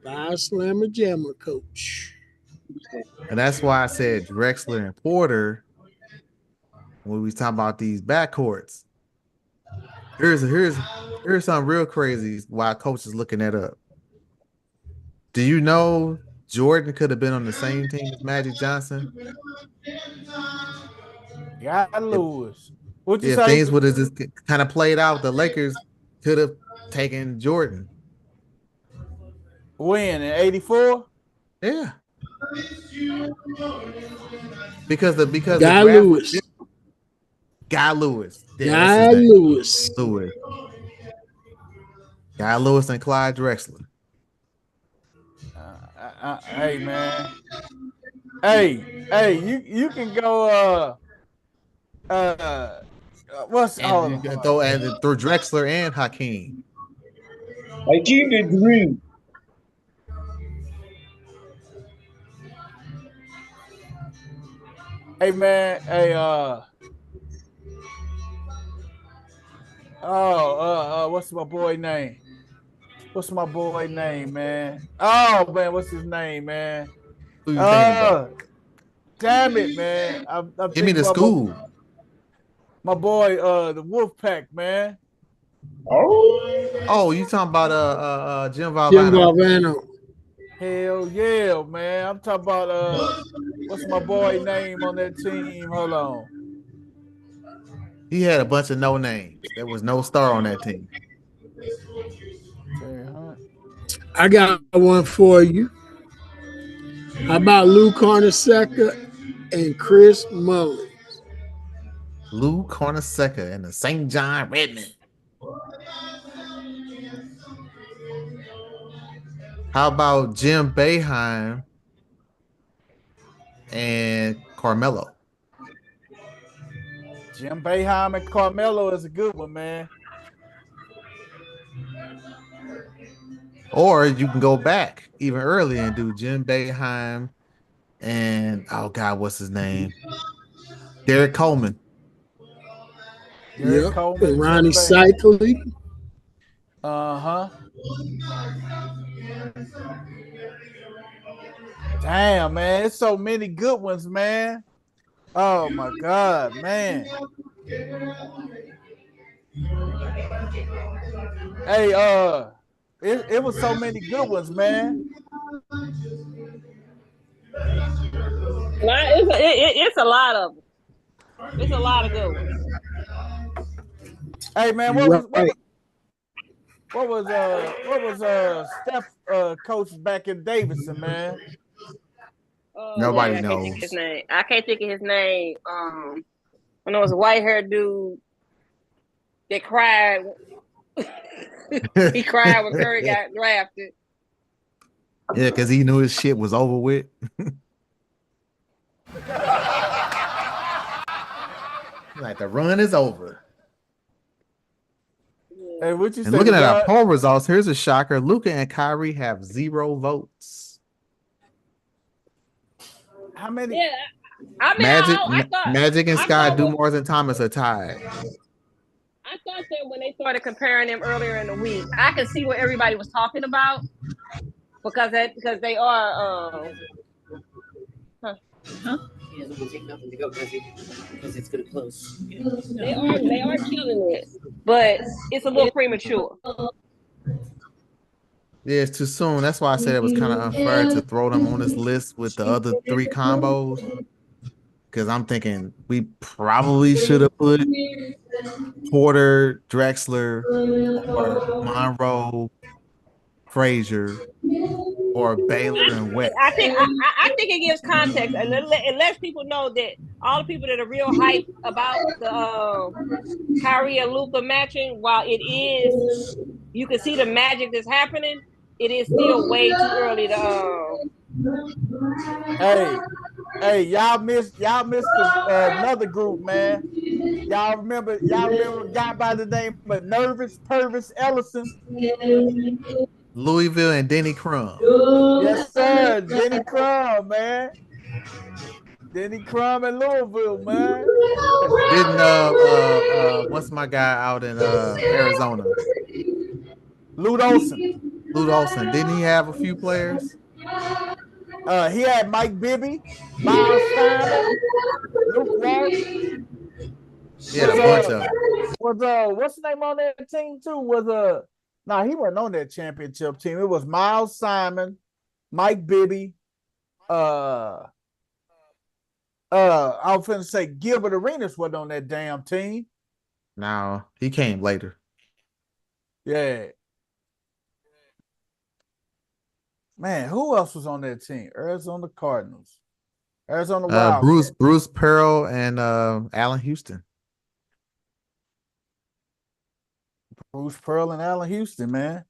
Five Slammer Jammer coach. And that's why I said Drexler and Porter when we was talking about these backcourts. Here's something real crazy why coach is looking that up. Do you know Jordan could have been on the same team as Magic Johnson? Guy Lewis. What you If say? things would have just kind of played out, the Lakers could have taken Jordan. When in '84? Yeah. Because the Guy draft Lewis. Guy Lewis. Yeah, Guy Lewis. Lewis. Guy Lewis and Clyde Drexler. Hey man. Hey, you can go what's And you can throw Drexler and Hakeem. I keep the dream. Hey man, hey what's my boy name? What's my boy name, man? Oh man, what's his name, man? Who you thinking about? Damn it, man. I'm Give me the about school. My boy, the Wolfpack, man. Oh, you talking about Jim Jim Valvano? Valvano. Hell yeah, man. I'm talking about what's my boy name on that team? Hold on. He had a bunch of no names. There was no star on that team. I got one for you. How about Lou Carnesecca and Chris Mullins? Lou Carnesecca and the St. John Redmen. How about Jim Boeheim and Carmelo? Jim Boeheim and Carmelo is a good one, man. Or you can go back even earlier and do Jim Boeheim and what's his name? Derek Coleman. Yeah, and Ronnie Cycli. Damn, man, it's so many good ones, man. Oh my God, man. Hey, it was so many good ones, man. It's a lot of them. It's a lot of good ones. Hey man, what was Steph coach back in Davidson, man? Nobody knows. I can't think of his name. When there was a white haired dude that cried. He cried when Curry got drafted. Yeah, because he knew his shit was over with. Like the run is over. Hey, what you say? Looking at our poll results, here's a shocker. Luka and Kyrie have 0 votes. How many? Yeah, I mean, Magic and Sky Dumars and Thomas are tied. I thought that when they started comparing them earlier in the week, I could see what everybody was talking about because they are. He doesn't want to take nothing to go because it's gonna close. They are killing it, but it's a little premature. Yeah, it's too soon. That's why I said it was kind of unfair to throw them on this list with the other 3 combos. Because I'm thinking we probably should have put Porter, Drexler, or Monroe, Frazier, or Baylor and West. I think it gives context and it lets people know that all the people that are real hype about the Kyrie and Luka matching, while it is, you can see the magic that's happening. It is still way too early to. Hey, y'all missed another group, man. Y'all remember a guy by the name of Nervous Purvis Ellison? Louisville and Denny Crum. Yes, sir. Denny Crum, man. Denny Crum in Louisville, man. Didn't what's my guy out in Arizona? Lute Olson. Lute Olson. Didn't he have a few players? He had Mike Bibby, Miles Simon, Luke Walsh. Yeah, a bunch of them. What's the name on that team too? He wasn't on that championship team. It was Miles Simon, Mike Bibby, I was finna say Gilbert Arenas wasn't on that damn team. No, he came later. Yeah. Man, who else was on that team? Arizona Cardinals. Arizona Wildcats. Bruce Pearl and Allen Houston. Bruce Pearl and Allen Houston, man.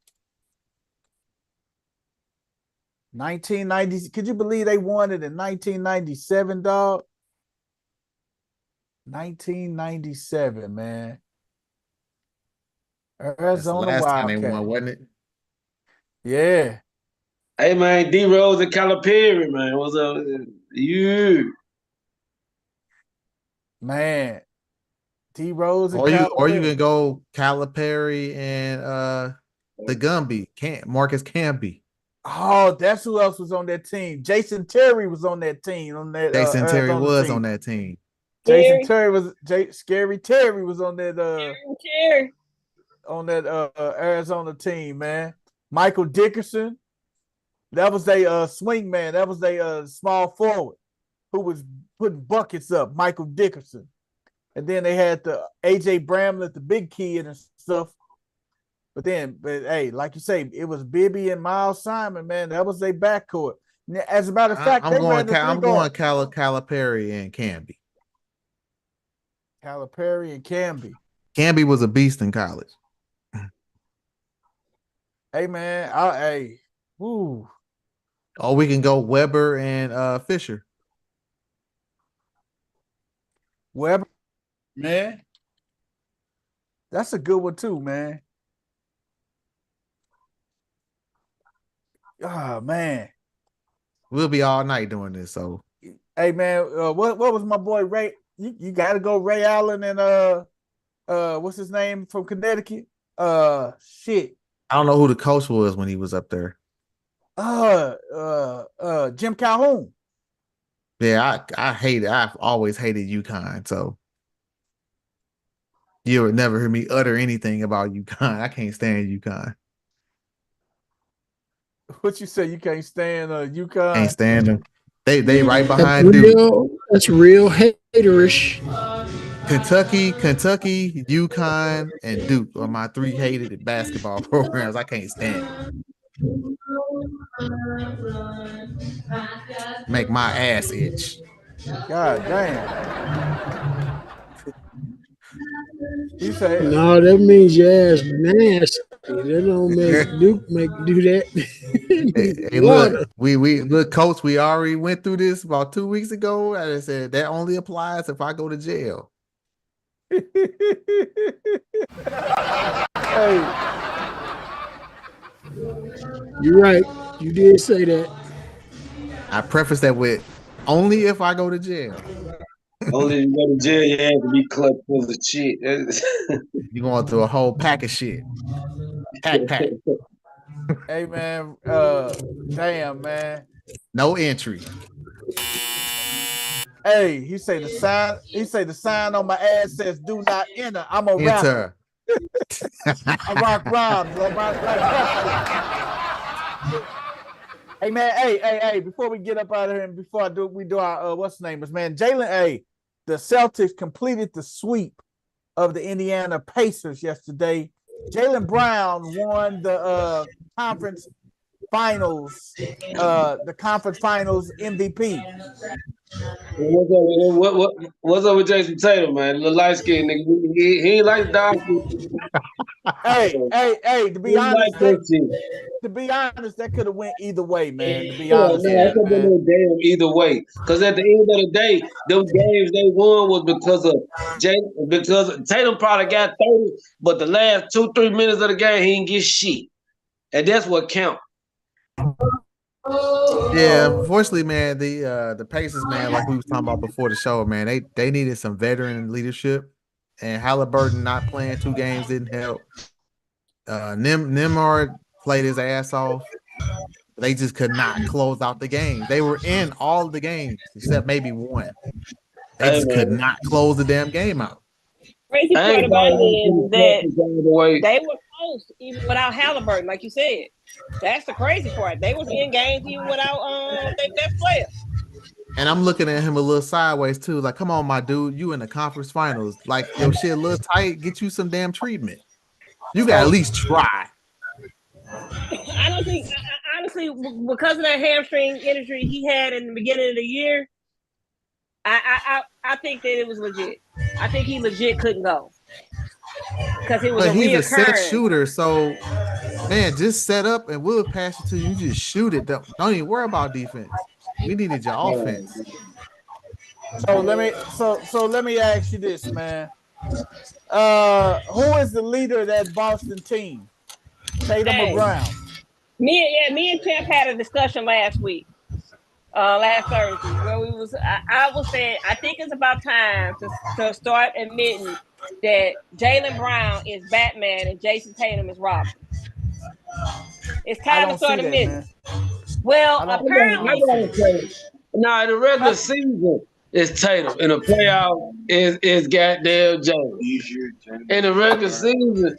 1990. Could you believe they won it in 1997, dog? 1997, man. Arizona That's the last Wildcats. time they won, wasn't it? Yeah. Hey man, D Rose and Calipari, man. What's up? You Man. D Rose and or you can go Calipari and the Gumby, Marcus Camby. Oh, that's who else was on that team. Jason Terry was on that team. Jason Terry was on that team. Jason Terry was Scary Terry was on that Arizona team, man. Michael Dickerson. That was a swing man. That was a small forward who was putting buckets up, Michael Dickerson. And then they had the AJ Bramlett, the big kid and stuff. But hey, like you say, it was Bibby and Miles Simon, man. That was their backcourt. As a matter of fact, I'm going Calipari and Camby. Calipari and Camby. Camby was a beast in college. Hey man, woo. Oh, we can go Weber and Fisher. Weber, man. That's a good one too, man. Oh man. We'll be all night doing this. So hey man, what was my boy Ray? You gotta go Ray Allen and what's his name from Connecticut? Shit. I don't know who the coach was when he was up there. Jim Calhoun. Yeah, I've always hated UConn, so you would never hear me utter anything about UConn. I can't stand UConn. What you say? You can't stand UConn? Can't stand them. They right behind Duke. That's real haterish. Kentucky, UConn, and Duke are my three hated basketball programs. I can't stand. Make my ass itch. God damn. He said, no, that means your ass nasty. That don't make Duke do that. Hey, look, we look, coach. We already went through this about 2 weeks ago. And I said that only applies if I go to jail. Hey, you're right. You did say that. I preface that with only if I go to jail. only if you go to jail, you have to be clutched full of shit. You're going through a whole pack of shit. Pack. Hey man, damn man. No entry. Hey, he say the sign on my ass says do not enter. I'm a rapper. I rock rhymes. Hey man, hey, before we get up out of here and before we do our what's the name is, man, Jalen, the Celtics completed the sweep of the Indiana Pacers yesterday. Jaylen Brown won the conference finals, the conference finals MVP. What's up with Jason Tatum, man? The light skinned nigga. He ain't like dog. Hey, to be honest, that shit. that could have went either way, man. To be Yeah, honest, no, it could be man. no damn either way. Because at the end of the day, them games they won was because Tatum probably got 30, but the last 2-3 minutes of the game he didn't get shit, and that's what count. Yeah, unfortunately, man, the Pacers, man, like we was talking about before the show, man, they needed some veteran leadership, and Halliburton not playing 2 games didn't help. Nembhard played his ass off. They just could not close out the game. They were in all the games except maybe one. They just could not close the damn game out. Crazy part about it is that they were close even without Halliburton, like you said. That's the crazy part. They was in games even without their best player. And I'm looking at him a little sideways too. Like, come on, my dude, you in the conference finals. Like, your shit a little tight. Get you some damn treatment. You got to at least try. I don't think, honestly, because of that hamstring injury he had in the beginning of the year, I think that it was legit. I think he legit couldn't go because it was but he's a set shooter, shooter. So man, just set up and we'll pass it to you. You just shoot it. Don't even worry about defense. We needed your offense. So let me ask you this, man. Who is the leader of that Boston team? Tatum or Brown? Me and Champ had a discussion last Thursday, where I was saying I think it's about time to start admitting that Jaylen Brown is Batman and Jason Tatum is Robin. It's time to start admitting. Well, apparently, in the regular season it's Tatum. In the playoff is goddamn Jaylen. In the regular season,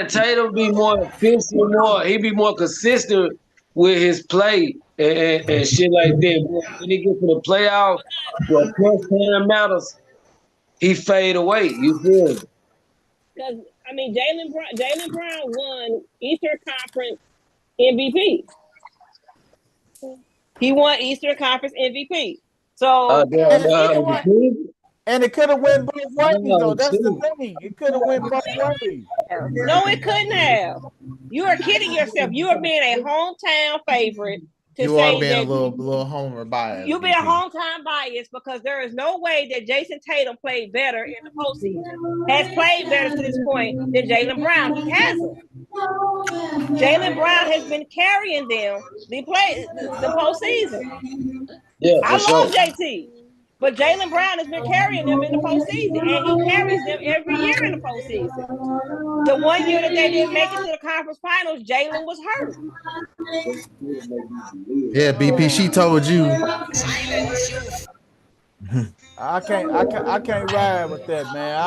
Tatum be more efficient, he be more consistent with his play and shit like that. When he gets to the playoff, where plus time matters, he fade away. You feel me? Because I mean, Jaylen Brown won Eastern Conference MVP. He won Eastern Conference MVP. So and it could have went both ways, though. That's the thing. It could have went both ways. No, it couldn't have. You are kidding yourself. You are being a hometown favorite. You are being a little homer bias. You're being a hometown bias because there is no way that Jason Tatum played better in the postseason. Has played better to this point than Jaylen Brown. He hasn't. Jaylen Brown has been carrying them the postseason. Yeah, I love JT, but Jaylen Brown has been carrying them in the postseason, and he carries them every year in the postseason. The one year that they didn't make it to the conference finals, Jaylen was hurt. Yeah, BP, she told you. I can't ride with that, man.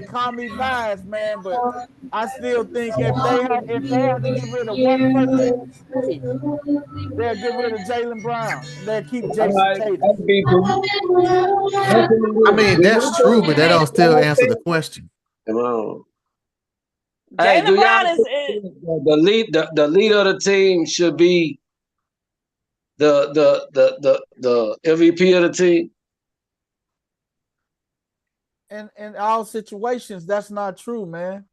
Call me biased, man, but I still think if they had to get rid of one person, they'll get rid of Jaylen Brown. They'll keep Jason Tatum. I mean, that's true, but that don't still answer the question. Come on. Jaylen Brown is the leader of the team should be the MVP of the team. And in all situations, that's not true, man.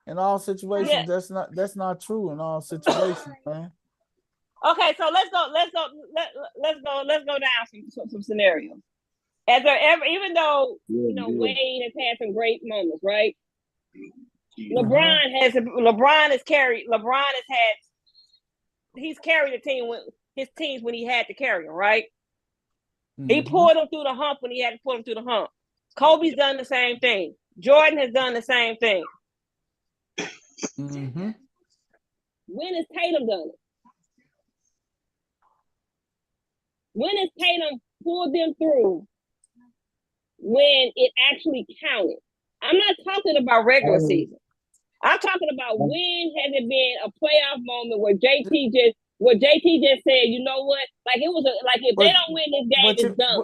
In all situations, that's not true in all situations, man. Okay, so let's go down some scenarios. Has there ever, even though Wade has had some great moments, right? LeBron he's carried the team with his teams when he had to carry them, right? Mm-hmm. He pulled them through the hump when he had to pull them through the hump. Kobe's done the same thing. Jordan has done the same thing. Mm-hmm. When has Tatum done it? When has Tatum pulled them through when it actually counted? I'm not talking about regular season. I'm talking about when has it been a playoff moment where JT just said, you know what? Like it was if they don't win this game, it's done.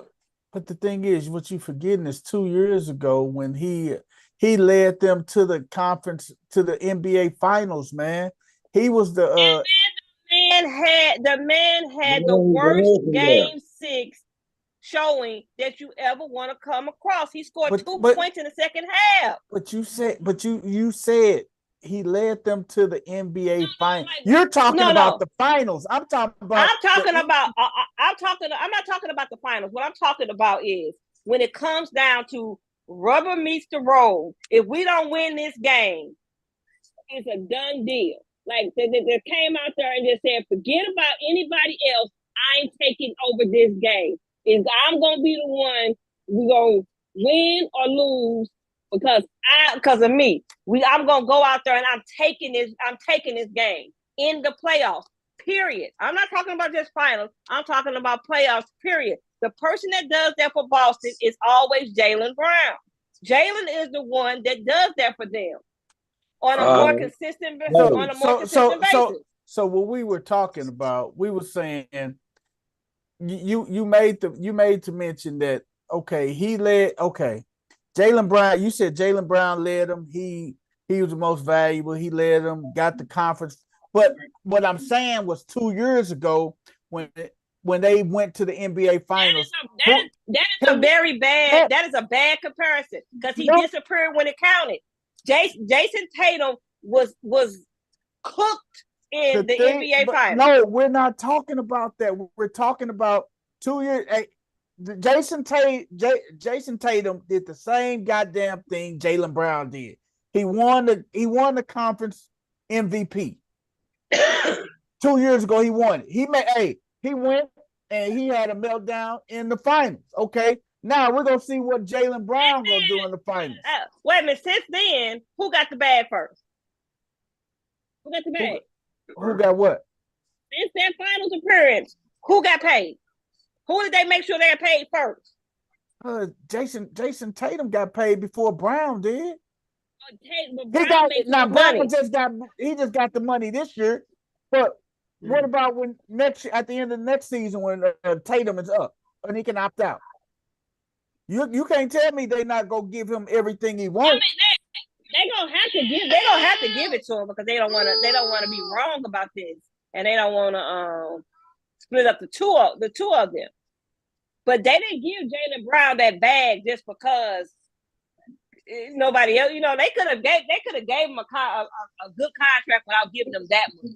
But the thing is, what you forgetting is 2 years ago when he led them to the conference, to the NBA finals, man. He was the The man had the No, he worst was from there. game 6 showing that you ever want to come across. He scored But- 2 but- points in the second half. But you said he led them to the NBA finals. like- You're talking No, about no. the finals. I'm talking about. I'm not talking about the finals. What I'm talking about is when it comes down to rubber meets the road. If we don't win this game, it's a done deal. Like they came out there and just said, forget about anybody else. I'm taking over this game. I'm gonna be the one. We're gonna win or lose because of me. I'm gonna go out there and I'm taking this game in the playoffs. Period. I'm not talking about just finals. I'm talking about playoffs. Period. The person that does that for Boston is always Jaylen Brown. Jaylen is the one that does that for them on a more consistent basis. So what we were talking about, we were saying you made to mention that he led Jaylen Brown. You said Jaylen Brown led him. He was the most valuable. He led them, got the conference. But what I'm saying was 2 years ago when they went to the NBA finals. That is a very bad. That is a bad comparison because he disappeared when it counted. Jason Tatum was cooked in the NBA finals. No, we're not talking about that. We're talking about 2 years. Jason Tatum did the same goddamn thing Jaylen Brown did. He won the conference MVP. 2 years ago, he won it. He went and he had a meltdown in the finals. Okay, now we're gonna see what Jaylen Brown gonna do in the finals. Wait a minute. Since then, who got the bag first? Who got the bag? Who got what? Since that finals appearance, who got paid? Who did they make sure they got paid first? Jason Tatum got paid before Brown did. Brown just got the money this year. But what about when at the end of the next season when Tatum is up and he can opt out? You can't tell me they're not gonna give him everything he wants. I mean, they gonna have to give it to him because they don't want to be wrong about this, and they don't want to split up the two of them. But they didn't give Jaylen Brown that bag just because nobody else. They could have gave him a good contract without giving them that much.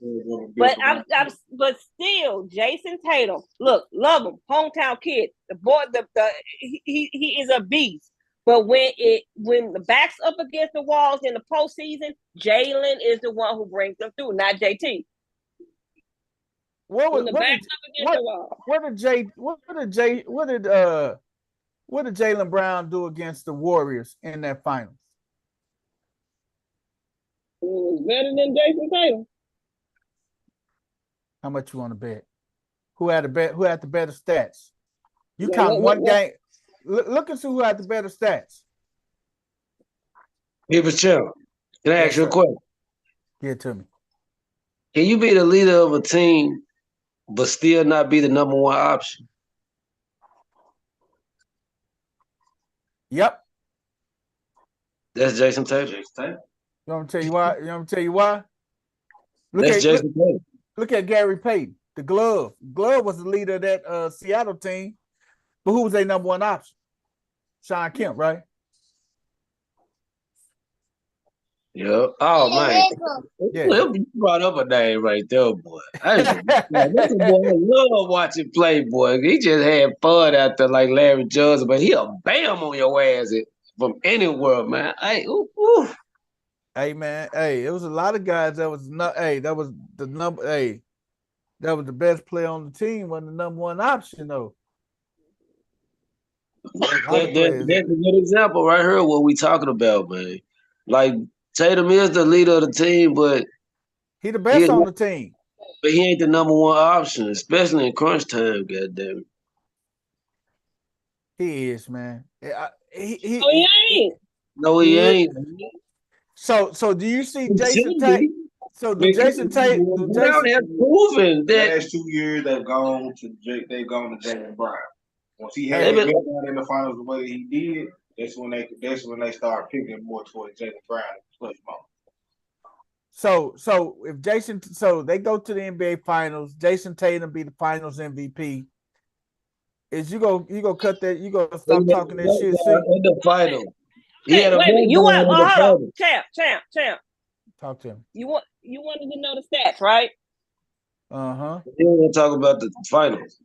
But still, Jason Tatum, look, love him, hometown kid. The boy, he is a beast. But when the back's up against the walls in the postseason, Jaylen is the one who brings them through, not JT. What did Jaylen Brown do against the Warriors in that finals? It was better than Jason Tatum. How much you want to bet? Who had the better stats? You count one game. Look and see who had the better stats. People chill. Can I ask you a question? Give it to me. Can you be the leader of a team but still not be the number one option? Yep. That's Jason Tatum. You want me to tell you why? That's Jason Tatum. Look at Gary Payton. The glove. Glove was the leader of that Seattle team. But who was their number one option? Shawn Kemp, right? Yep. Oh, man. Yeah. You brought up a name right there, boy. That's a boy I love watching play, boy. He just had fun out there like Larry Johnson, but he'll bam on your ass from anywhere, man. Hey, man. Hey, it was a lot of guys that was not. Hey, that was the number. Hey, that was the best player on the team. Wasn't the number one option though. That's a good example right here. What we talking about, man? Like Tatum is the leader of the team, but he the best on the team. But he ain't the number one option, especially in crunch time. Goddamn it. He is, man. He ain't. No, he ain't. So do you see Jason Tate? So the Jason Tate has proven that last 2 years they've gone to Jaylen Brown. Once he had it in the finals the way he did, that's when they start picking more towards Jaylen Brown. So if Jason, so they go to the NBA Finals, Jason Tatum be the Finals MVP. Is you go cut that? You gonna stop talking that shit? See, In the final. Okay, Yeah, wait a minute. You want? in Oh, the hold final. on, champ. talk to him. You wanted to know the stats, right? Uh-huh. You want to talk about the finals.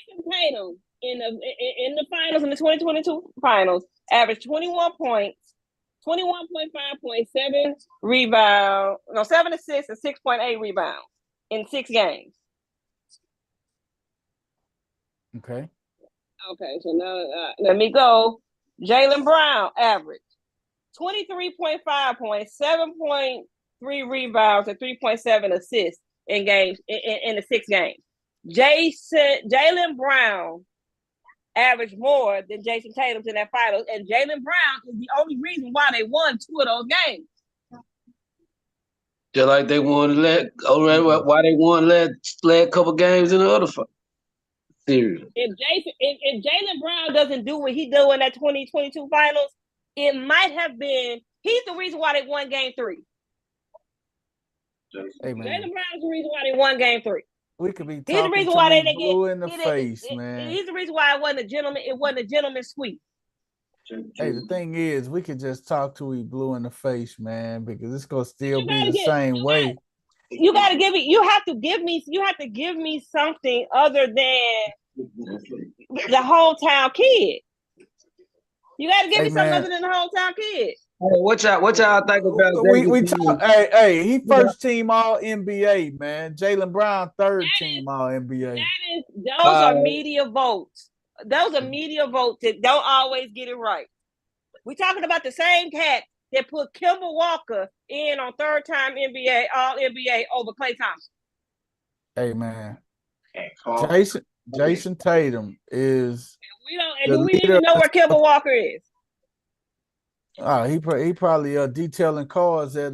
Jason Tatum in the finals, in the 2022 finals, averaged 21 points, 21.5 points, 7 rebounds, 7 assists, and 6.8 rebounds in 6 games. Okay. Okay, so now let me go. Jaylen Brown averaged 23.5 points, 7.3 rebounds, and 3.7 assists in games in the 6 games. Jaylen Brown averaged more than Jason Tatum in that finals, and Jaylen Brown is the only reason why they won 2 of those games. Just like they won why they won last couple games in the other series. If Jaylen Brown doesn't do what he do in that 2022 finals, it might have been he's the reason why they won game 3. Hey man, Jaylen Brown's the reason why they won game 3. we could be He's the talking reason to why me they blue get in the face, man. He's the reason why it wasn't a gentleman. It wasn't a gentleman's sweep. Hey, the thing is, we could just talk to we blue in the face, man, because it's gonna still be the get- same way. You gotta give me. You have to give me something other than the hometown kid. You gotta give me something other than the hometown kid. Hey, what y'all think about We talk, hey, he first team all NBA, man. Jaylen Brown, third team all NBA. Those are media votes. Those are media votes that don't always get it right. We're talking about the same cat that put Kemba Walker in on third-time NBA, All-NBA over Klay Thompson. Hey, man. Jason Tatum is. Do we even know where Kemba Walker is? He probably detailing cars at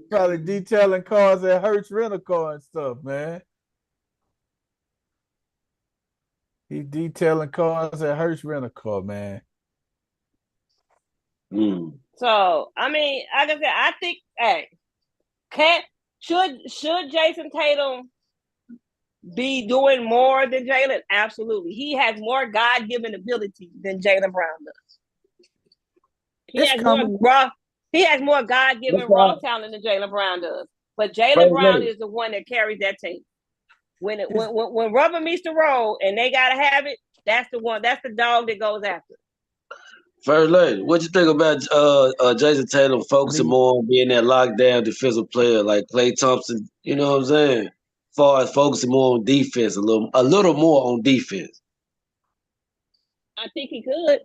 probably detailing cars at Hertz Rental Car and stuff, man. He detailing cars at Hertz Rental Car, man. So I mean, like I said, I think, should Jason Tatum be doing more than Jaylen? Absolutely. He has more God-given ability than Jaylen Brown does. He has more God-given raw talent than Jaylen Brown does. But Jaylen Brown is the one that carries that team. When rubber meets the road and they gotta have it, that's the one. That's the dog that goes after. First lady, what you think about Jason Tatum focusing more on being that lockdown defensive player like Klay Thompson? You know what I'm saying? As far as focusing more on defense, a little more on defense. I think he could.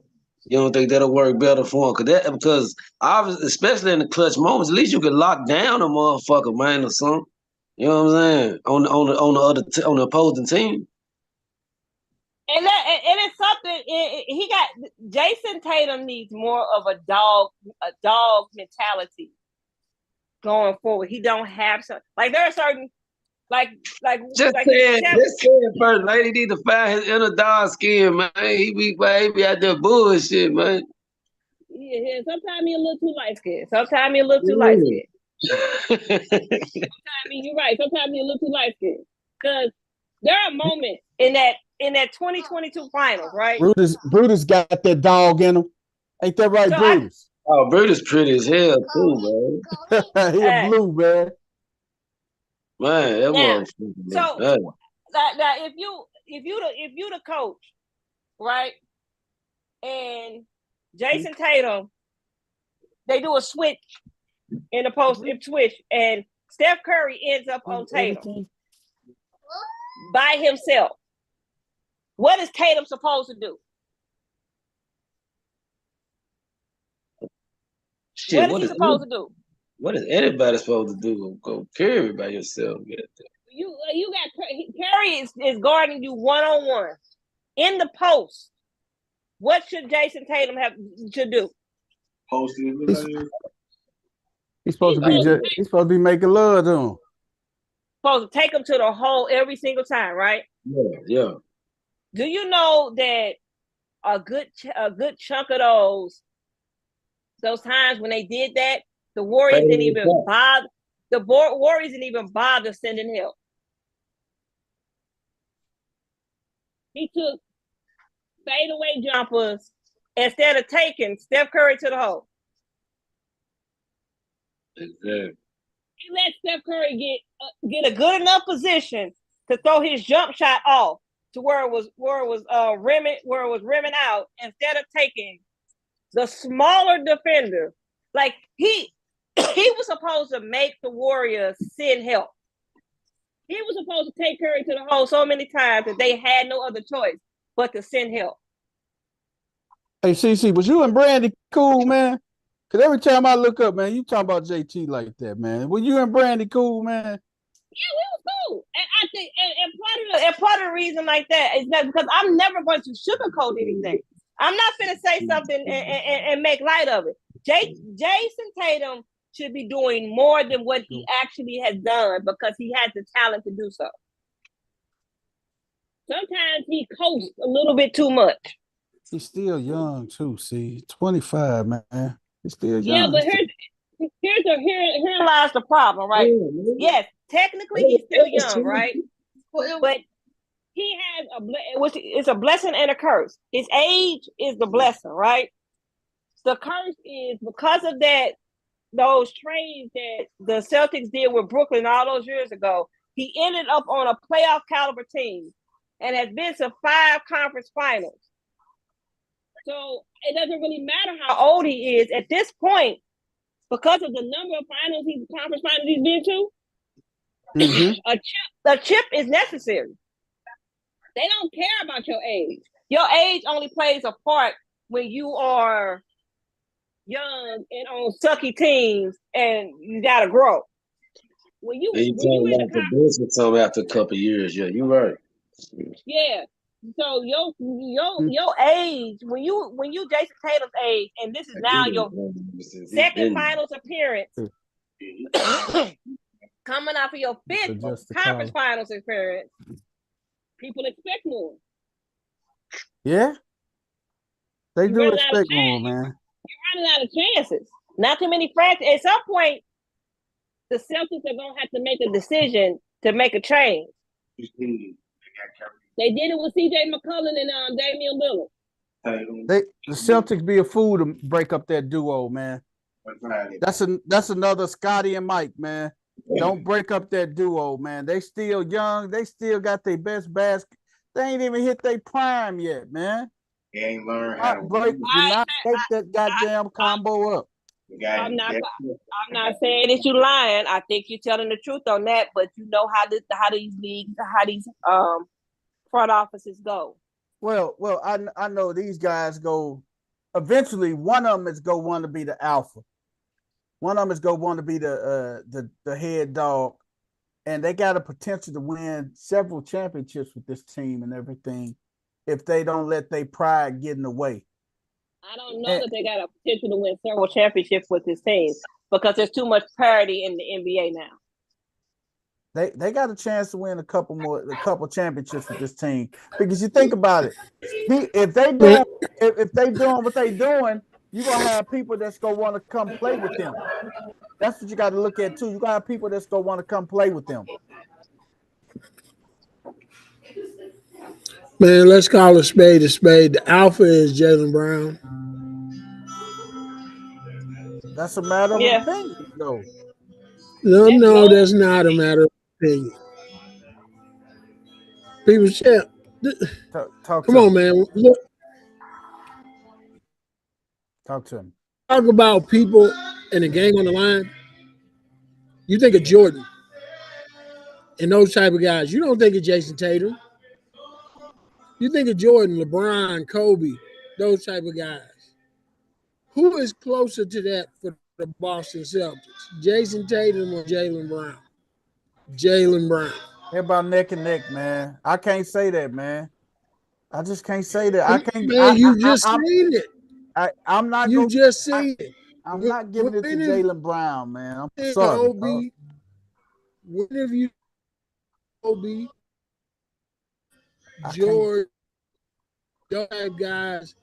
You don't think that'll work better for him? Because obviously, especially in the clutch moments, at least you can lock down a motherfucker, man, or something. You know what I'm saying? On the opposing team. And it's something. Jason Tatum needs more of a dog mentality going forward. He don't have some, like there are certain just saying first lady need to find his inner dog skin, man. He be out there bullshit, man. Yeah, sometimes he a little too light skinned. Sometimes he a little too light skinned. You're right. Sometimes he a little too light skinned. Because there are moments in that 2022 finals, right? Brutus got that dog in him. Ain't that right, Brutus? Brutus pretty as hell too, man. He a blue, man. Man, that was so now if you the coach, right? And Jason Tatum, they do a switch in the post switch, and Steph Curry ends up on Tatum by himself. What is Tatum supposed to do? Shit, what is he supposed to do? What is anybody supposed to do? Go Curry by yourself. You got Curry is guarding you one-on-one in the post. What should Jason Tatum should do? He's supposed to be making love to him. Supposed to take him to the hole every single time, right? Yeah. Do you know that a good chunk of those those times when they did that, the Warriors didn't even bother. The Warriors didn't even bother sending help. He took fadeaway jumpers instead of taking Steph Curry to the hole. Exactly. He let Steph Curry get a good enough position to throw his jump shot off to where it was rimming out instead of taking the smaller defender. Like he was supposed to make the Warriors send help. He was supposed to take Curry to the hole so many times that they had no other choice but to send help. Hey, CC, was you and Brandy cool, man? Because every time I look up, man, you talking about JT like that, man. Were you and Brandy cool, man? Yeah, we was cool. And I think and part of the reason like that is that because I'm never going to sugarcoat anything. I'm not going to say something and make light of it. Jason Tatum should be doing more than what he actually has done because he has the talent to do so. Sometimes he coasts a little bit too much. He's still young too. See, 25, man. He's still young. Yeah, but here lies the problem, right? Yes, technically he's still young, right? But he has it's a blessing and a curse. His age is the blessing, right? The curse is because of that, those trades that the Celtics did with Brooklyn all those years ago, he ended up on a playoff caliber team and has been to 5 conference finals. So it doesn't really matter how old he is at this point because of the number of conference finals he's been to. Mm-hmm. A chip is necessary. They don't care about your age. Your age only plays a part when you are young and on sucky teams and you gotta grow. When you after a couple of years, yeah, you're right. Yeah. So your age, when you Jason Tatum's age, and this is now your second finals appearance, coming off of your 5th conference finals appearance, people expect more. Yeah, they do expect more, man. You're running out of chances. Not too many franchises. At some point, the Celtics are gonna have to make a decision to make a change. They did it with C.J. McCollum and Damian Lillard. The Celtics be a fool to break up that duo, man. That's another Scotty and Mike, man. Don't break up that duo, man. They still young. They still got their best basket. They ain't even hit their prime yet, man. They ain't learned how to break that goddamn combo up. I'm not saying that you lying. I think you're telling the truth on that, but you know how these leagues, how these front offices go. Well, I know these guys go. Eventually, one of them is going to want to be the alpha. One of them is going to want to be the head dog, and they got a potential to win several championships with this team and everything. If they don't let their pride get in the way. I don't know that they got a potential to win several championships with this team because there's too much parity in the NBA now. They got a chance to win a couple championships with this team because you think about it, if they doing what they doing, you're gonna have people that's gonna want to come play with them. That's what you got to look at too. You gotta have people that's gonna want to come play with them. Man, let's call a spade a spade. The alpha is Jaylen Brown. That's a matter of opinion, though. No, that's not a matter of opinion. People, champ. Come on, man. Look. Talk to him. Talk about people in the game on the line. You think of Jordan and those type of guys. You don't think of Jason Tatum. You think of Jordan, LeBron, Kobe, those type of guys. Who is closer to that for the Boston Celtics? Jason Tatum or Jaylen Brown? Jaylen Brown. They're about neck and neck, man. I can't say that, man. I just can't say that. I can't. Man, you just seen it. I'm not. You just seen it. I'm not giving it to Jaylen Brown, man. I'm sorry. Kobe, when have you, Kobe, George, those type guys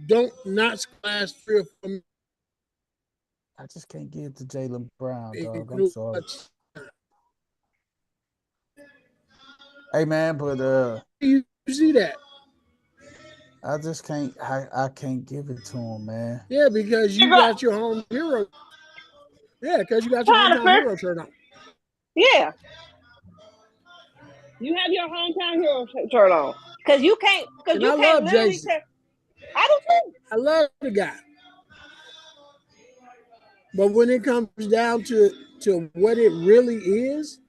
don't not splash 3 or 4 I just can't give it to Jaylen Brown, dog. I'm Include- sorry. Hey man, but You see that? I just can't. I can't give it to him, man. Yeah, because you got your home hero. Yeah, because you got your hometown hero shirt on. Yeah. You have your hometown hero shirt on. Because you can't. Because you I can't love literally Jason. say, I do too. I love the guy. But when it comes down to what it really is,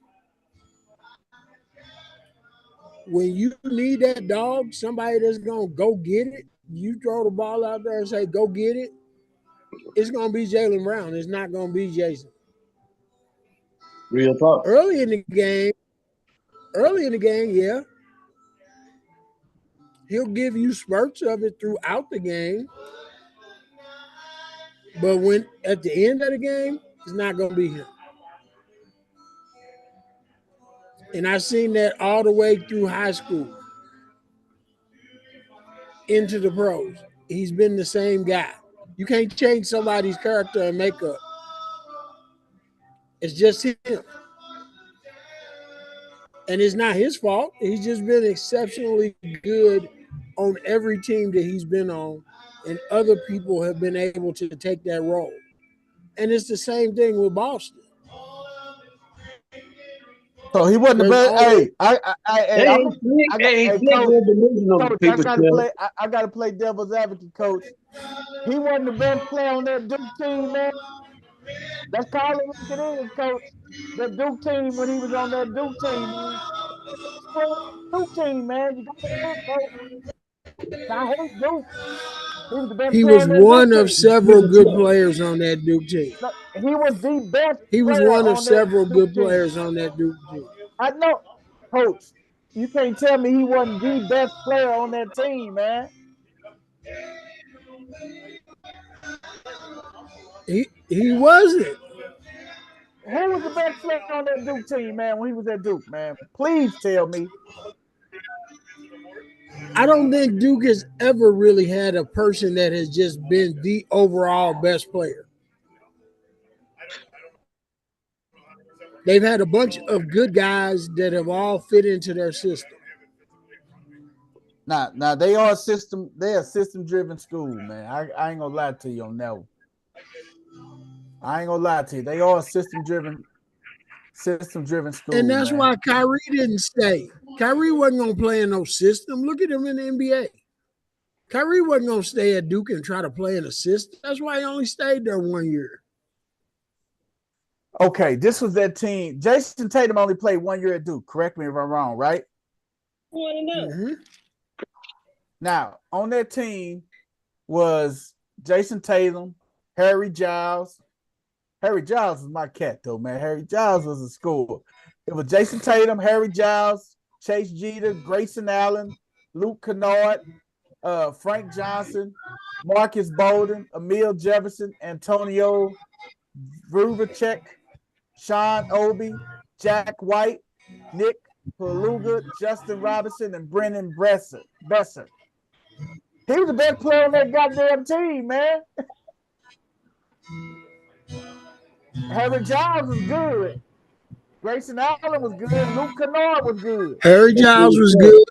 when you need that dog, somebody that's going to go get it, you throw the ball out there and say, go get it, it's going to be Jaylen Brown. It's not going to be Jason. Real talk. Early in the game, yeah. He'll give you spurts of it throughout the game. But when at the end of the game, it's not going to be him. And I've seen that all the way through high school into the pros. He's been the same guy. You can't change somebody's character and makeup. It's just him. And it's not his fault. He's just been exceptionally good on every team that he's been on, and other people have been able to take that role. And it's the same thing with Boston. So he wasn't the best. Hey, I gotta play devil's advocate, coach. He wasn't the best player on that Duke team, man. That's call it like it is, coach. That Duke team when he was on that Duke team, man. Duke team, man. You gotta coach. I hate Duke. He was one of several good players on that Duke team. He was the best. He was one of several good players on that Duke team. I know, coach. You can't tell me he wasn't the best player on that team, man. He wasn't. Who was the best player on that Duke team, man, when he was at Duke, man? Please tell me. I don't think Duke has ever really had a person that has just been the overall best player. They've had a bunch of good guys that have all fit into their system. Now they are they're a system-driven school, man. I ain't gonna lie to you on that one. I ain't gonna lie to you. They are a system-driven school. And that's man. why Kyrie didn't stay. Kyrie wasn't gonna play in no system. Look at him in the NBA. Kyrie wasn't gonna stay at Duke and try to play in a system. That's why he only stayed there 1 year. Okay, this was that team. Jason Tatum only played 1 year at Duke. Correct me if I'm wrong, right? I want to know. Mm-hmm. Now, on that team was Jason Tatum, Harry Giles. Harry Giles was my cat, though, man. Harry Giles was a scorer. It was Jason Tatum, Harry Giles, Chase Jeter, Grayson Allen, Luke Kennard, Frank Johnson, Marcus Bolden, Emil Jefferson, Antonio Vrubacek, Sean Obi, Jack White, Nick Paluga, Justin Robinson, and Brennan Besser. He was the best player on that goddamn team, man. Harry Giles was good. Grayson Allen was good. Luke Kennard was good. Harry Giles was good.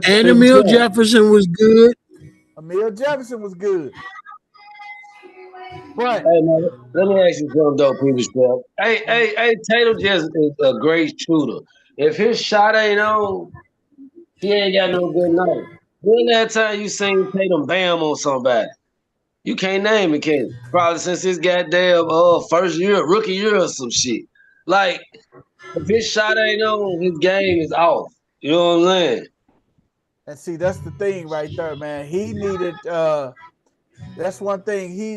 And Emil Jefferson was good. Emil Jefferson was good. But hey man, let me ask you something though, people. Hey, Tatum just is a great shooter. If his shot ain't on, he ain't got no good night. When that time you seen Tatum bam on somebody? You can't name it, can you? Probably since his goddamn first year, rookie year or some shit. Like, if his shot ain't on, his game is off. You know what I'm saying? And see, that's the thing right there, man. He needed that's one thing he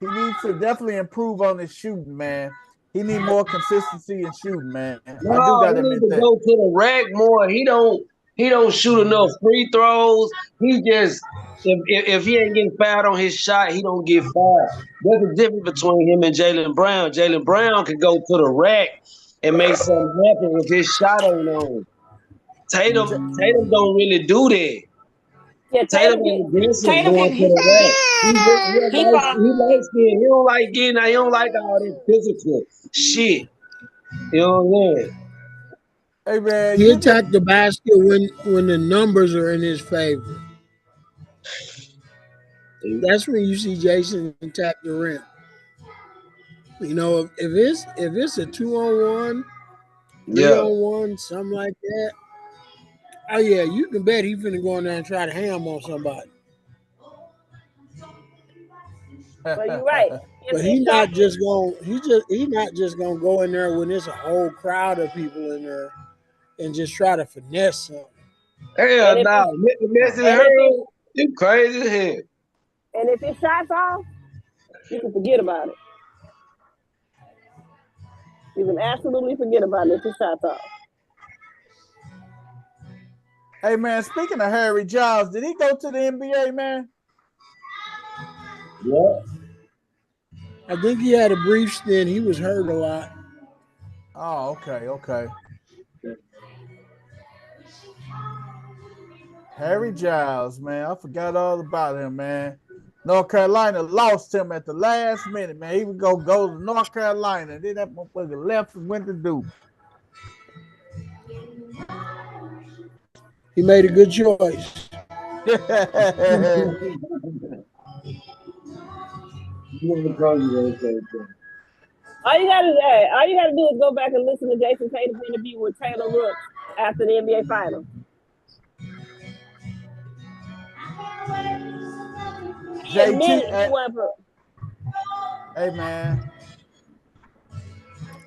needs to definitely improve on his shooting, man. He need more consistency in shooting, man. No, I do gotta he need admit to that. go to the rack more. He don't shoot enough free throws. He just if he ain't getting fouled on his shot, he don't get fouled. There's a difference between him and Jaylen Brown. Jaylen Brown can go to the rack and make something happen if his shot ain't on. Tatum don't really do that. Yeah, Tatum Tatum aggressive can going to the rack. he fought. He likes skin. He don't like getting. He don't like all that physical shit. You know what I'm saying? Hey man, He you just attacked the basket when the numbers are in his favor. That's when you see Jason attack the rim. You know, if it's a 2-on-1, Yeah. 3-on-1, something like that. Oh yeah, you can bet he's finna go in there and try to ham on somebody. But you're right. But It's shot. he not just gonna go in there when there's a whole crowd of people in there and just try to finesse something. Hell And if no. The message and if it Harold, you crazy as hell. and if it shots off, you can forget about it. You can absolutely forget about it if it shots off. hey man, speaking of Harry Giles, did he go to the NBA, man? Yeah. I think he had a brief stint. He was hurt a lot. Oh, okay. Harry Giles, man. I forgot all about him, man. North Carolina lost him at the last minute, man. He would go to North Carolina. Then that motherfucker left and went to Duke. He made a good choice. All you gotta do is go back and listen to Jason Tatum's interview with Taylor Rooks after the NBA Finals. He admitted he went for. Hey man.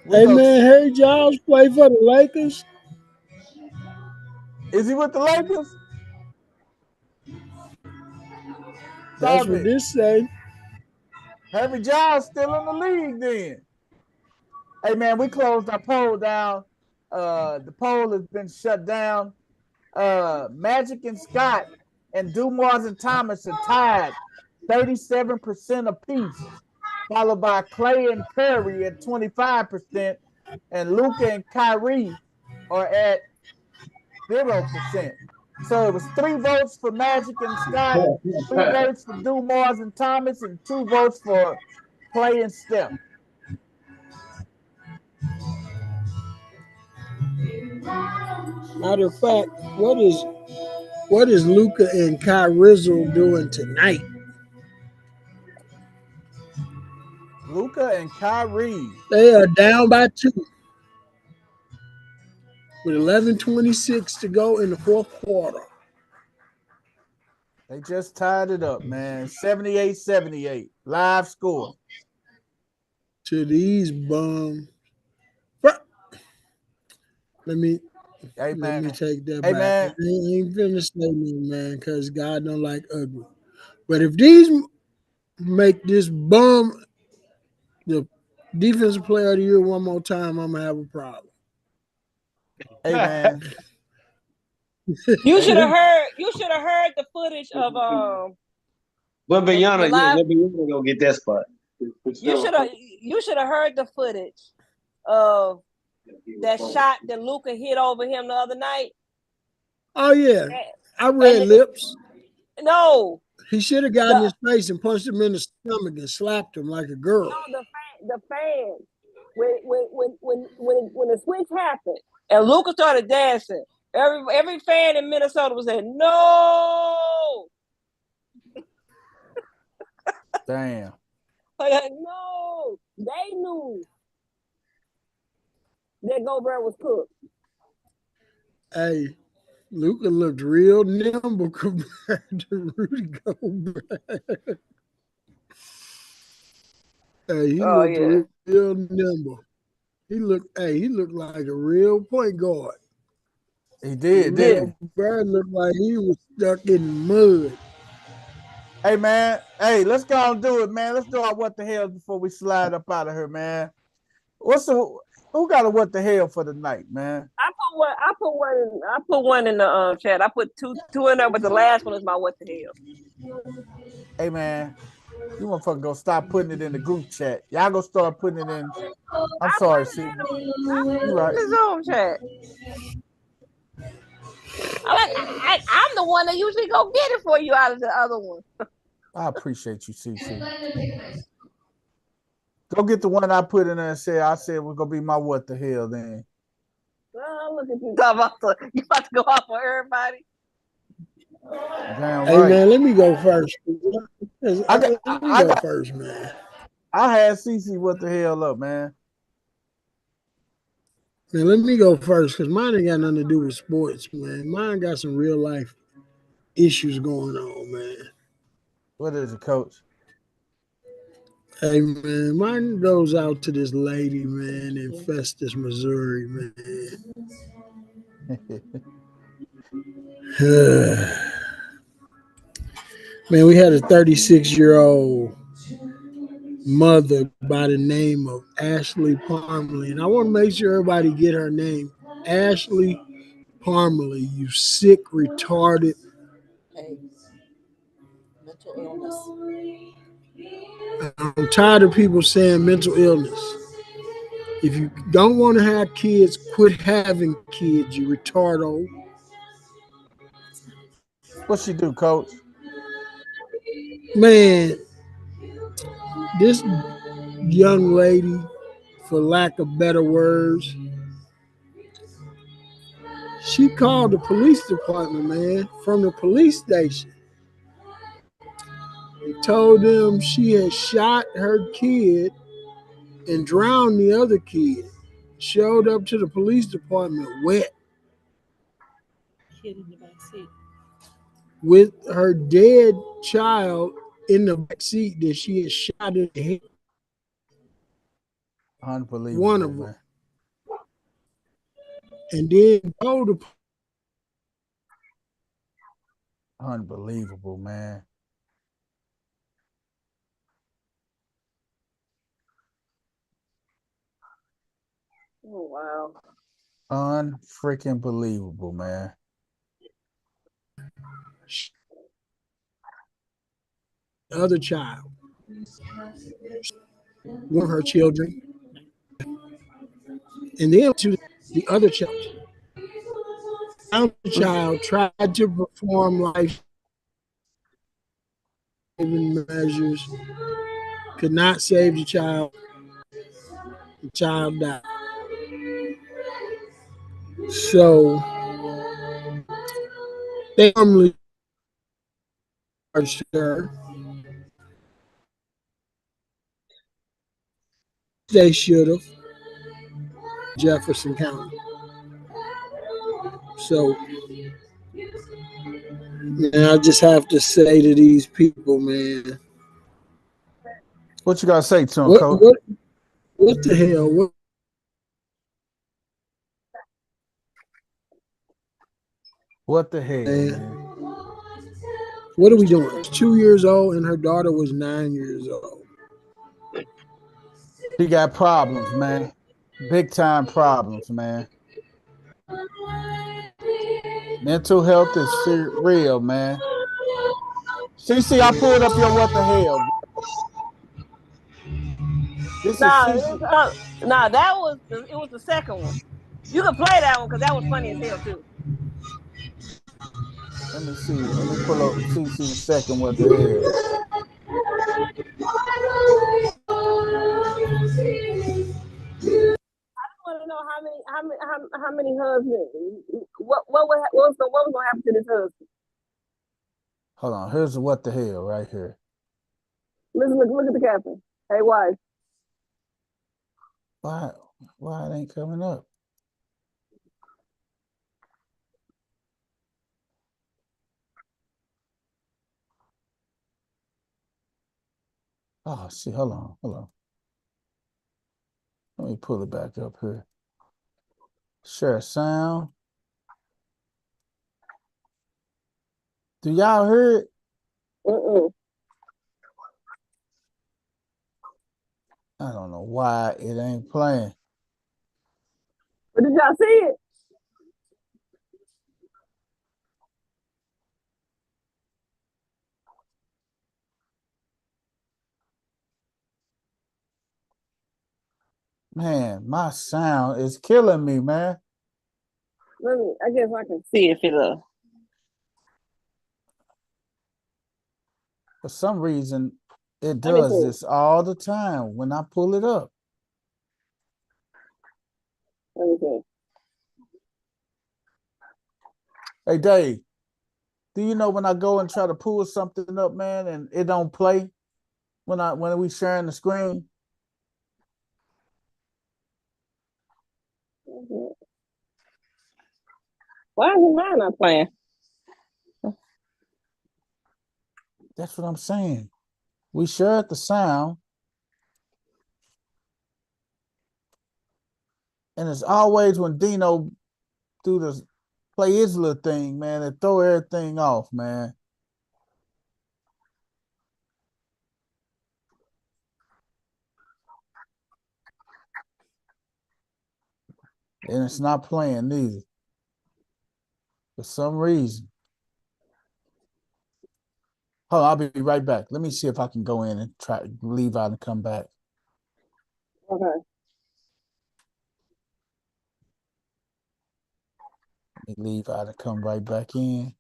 Hey man, Harry Giles played for the Lakers. Is he with the Lakers? That's what this say. Harry Giles still in the league then. Hey man, we closed our poll down. The poll has been shut down. Magic and Scott and Dumars and Thomas are tied 37% apiece, followed by Clay and Curry at 25%, and Luka and Kyrie are at 0%. So it was 3 votes for Magic and Scott, 3 votes for Dumars and Thomas, and 2 votes for Clay and Steph. Matter of fact, what is Luka and Kyrie doing tonight? Luka and Kyrie. They are down by 2 with 11:26 to go in the fourth quarter. They just tied it up, man. 78-78. Live score. To these bums. Let me take that back. Man. I ain't finna say nothing, man, because God don't like ugly. But if these make this bum the defensive player of the year one more time, I'm gonna have a problem. Hey man. You should have heard the footage of But Beyonce gonna get that spot. You should have heard the footage of that shot that Luka hit over him the other night. Oh yeah. I read lips. No. He should have gotten his face and punched him in the stomach and slapped him like a girl. No, the fans. When the switch happened and Luka started dancing, every fan in Minnesota was saying, no. Damn. Like, no. They knew that Gobert was cooked. Hey, Luka looked real nimble compared to Rudy Gobert. Hey, he looked real nimble. He looked like a real point guard. He did, didn't he? Gobert looked like he was stuck in mud. Hey man, hey, let's go and do it, man. Let's do our what the hell before we slide up out of here, man. Who got a what the hell for the night, man? I put one in the chat. I put two in there, but the last one is my what the hell. Hey man, you motherfucker go stop putting it in the group chat. Y'all go start putting it in. I'm sorry, see. You right. The Zoom chat. I'm the one that usually go get it for you out of the other one. I appreciate you, CC. Go get the one I put in there and I said was gonna be my what the hell then. Oh, look at you you about to go off for everybody. Damn Hey right. man, let me go first. Let me go got first, man. I had CC what the hell up, man. Man, let me go first because mine ain't got nothing to do with sports, man. Mine got some real life issues going on, man. What is it, Coach? Hey man, mine goes out to this lady, man, in Festus, Missouri, man. Man, we had a 36-year-old mother by the name of Ashley Parmalee. And I want to make sure everybody get her name. Ashley Parmalee, you sick, retarded. Hey, mental illness. I'm tired of people saying mental illness. If you don't want to have kids, quit having kids, you retardo. What she do, Coach? Man, this young lady, for lack of better words, she called the police department, man, from the police station. And told them she had shot her kid and drowned the other kid. Showed up to the police department wet. Kid in the back seat. With her dead child in the back seat that she had shot in the head. Unbelievable, One of them. man. And then told the Unbelievable, man. Oh wow. Unfreaking believable, man. other child, one of her children, and then to the other child. The child tried to perform life-saving measures, could not save the child. The child died. So they normally charged her. They should have. Jefferson County. So man, I just have to say to these people, man. What you gotta say to him, Coach? What the hell? What the hell, man? What are we doing? She's 2 years old and her daughter was 9 years old. She got problems, man. Big time problems, man. Mental health is real, man. CC, I pulled up your what the hell. This is CC. That was it was the second one. You can play that one because that was funny as hell too. Let me see. Let me pull up CC's second what the hell. I want to know how many husbands. What was gonna happen to this husband? Hold on. Here's what the hell right here. Listen, look at the captain. Hey, wife. Why it ain't coming up? Oh, see, hold on. Let me pull it back up here. Share sound. Do y'all hear it? I don't know why it ain't playing. But did y'all see it? Man, my sound is killing me, man. I guess I can see if it'll. For some reason, it Let me does see. this all the time when I pull it up. Let me see. Hey, Dave, do you know when I go and try to pull something up, man, and it don't play when we sharing the screen? Why is mine not playing? That's what I'm saying. We shared the sound, and it's always when Dino do this play his little thing, man, and throw everything off, man. And it's not playing neither. For some reason. Hold on, I'll be right back. Let me see if I can go in and try leave out and come back. Okay. Let me leave out and come right back in.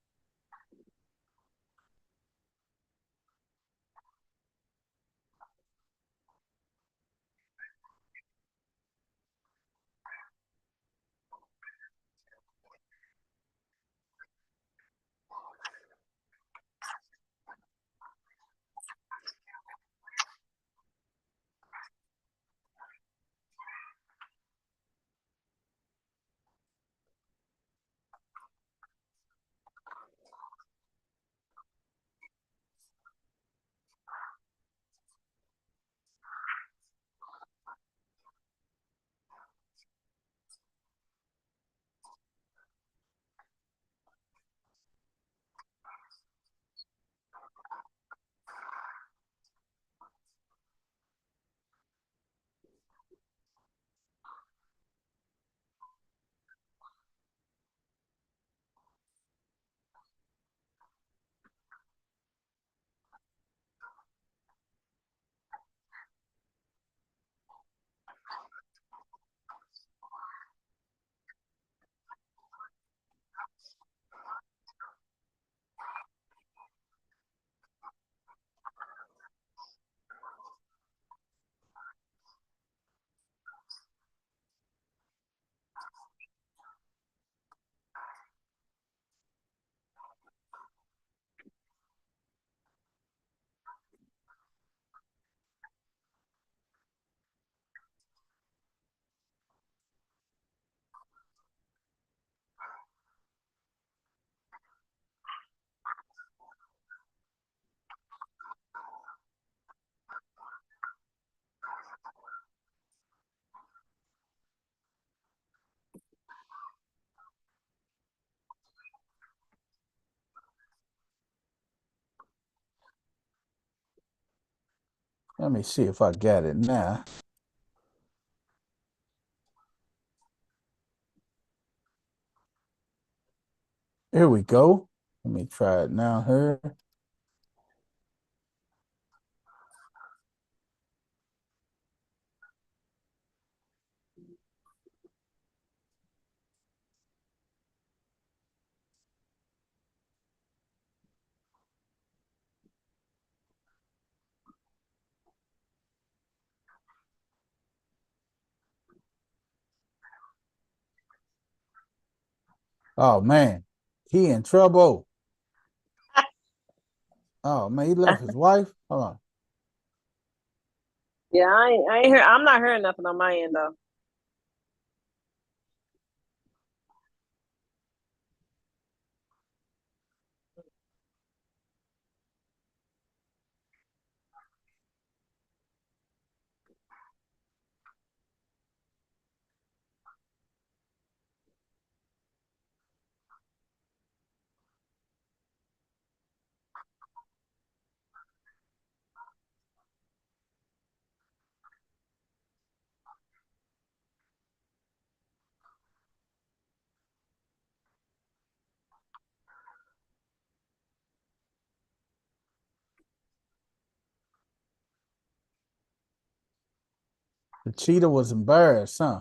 Let me see if I got it now. Here we go. Let me try it now here. Oh man, he in trouble. Oh man, he left his wife. Hold on. Yeah, I ain't hear. I'm not hearing nothing on my end though. The cheetah was embarrassed, huh?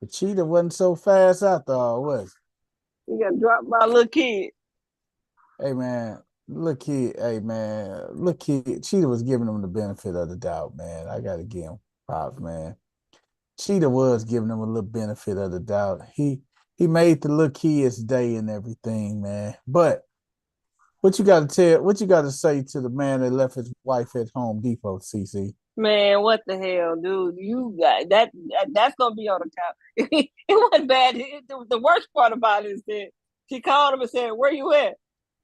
The cheetah wasn't so fast after all, was it? You got dropped by a little kid. Hey man, look here. Hey man, look here. Cheetah was giving him the benefit of the doubt, man. I gotta give him props, man. Cheetah was giving him a little benefit of the doubt. He made the little kids day and everything, man. But what you gotta say to the man that left his wife at Home Depot, CC? Man, what the hell, dude? You got that's gonna be on the couch. It wasn't bad. The worst part about it is that she called him and said, "Where you at?"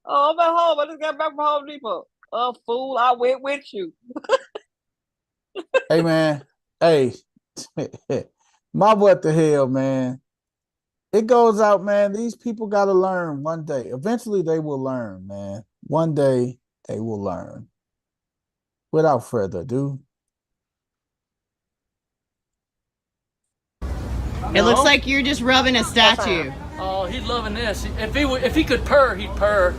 "Oh, I'm at home. I just got back from Home Depot." "Oh, fool, I went with you." Hey man, hey, my what the hell, man. It goes out, man. These people gotta learn one day. Eventually they will learn, man. One day they will learn. Without further ado. It looks like you're just rubbing a statue. Oh, he's loving this. If he could purr, he'd purr.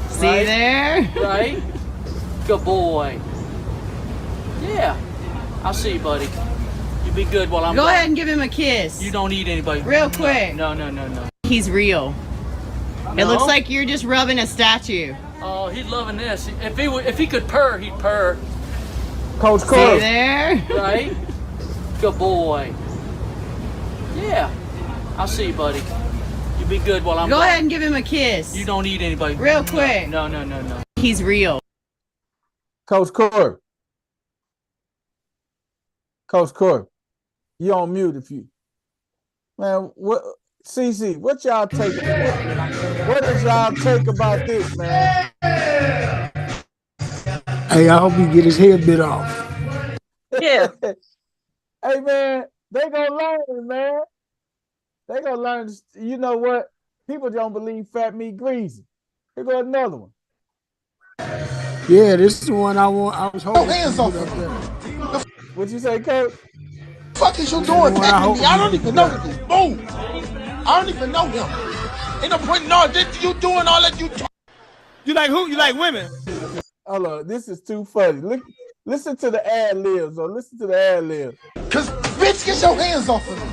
See right? There? Right? Good boy. Yeah. I'll see you, buddy. You be good while I'm Go gone. ahead and give him a kiss. You don't need anybody. Real quick. No. He's real. No? It looks like you're just rubbing a statue. Oh, he's loving this. If he could purr, he'd purr. Coach See Corey. there? Right? Good boy. Yeah. I'll see you, buddy. You be good while I'm Go gone. ahead and give him a kiss. You don't need anybody. Real quick. No. He's real. Coach Corey. Coach Corey. You on mute if you. Man, what CC, what y'all take? What does y'all take about this, man? Hey, I hope he get his head bit off. Yeah. Hey man, they gonna learn, man. They gonna learn. You know what? People don't believe fat meat greasy. Here go another one. Yeah, this is the one I want. I was hoping. Hands off up there. What you say, Coach? Fuck is you doing, pecking me? I don't even know this. Boom. I don't even know him. Ain't no point in all this. You doing all that. You like who? You like women? Hold on, this is too funny. Listen to the ad libs, or listen to the ad libs. Cause bitch, get your hands off of me.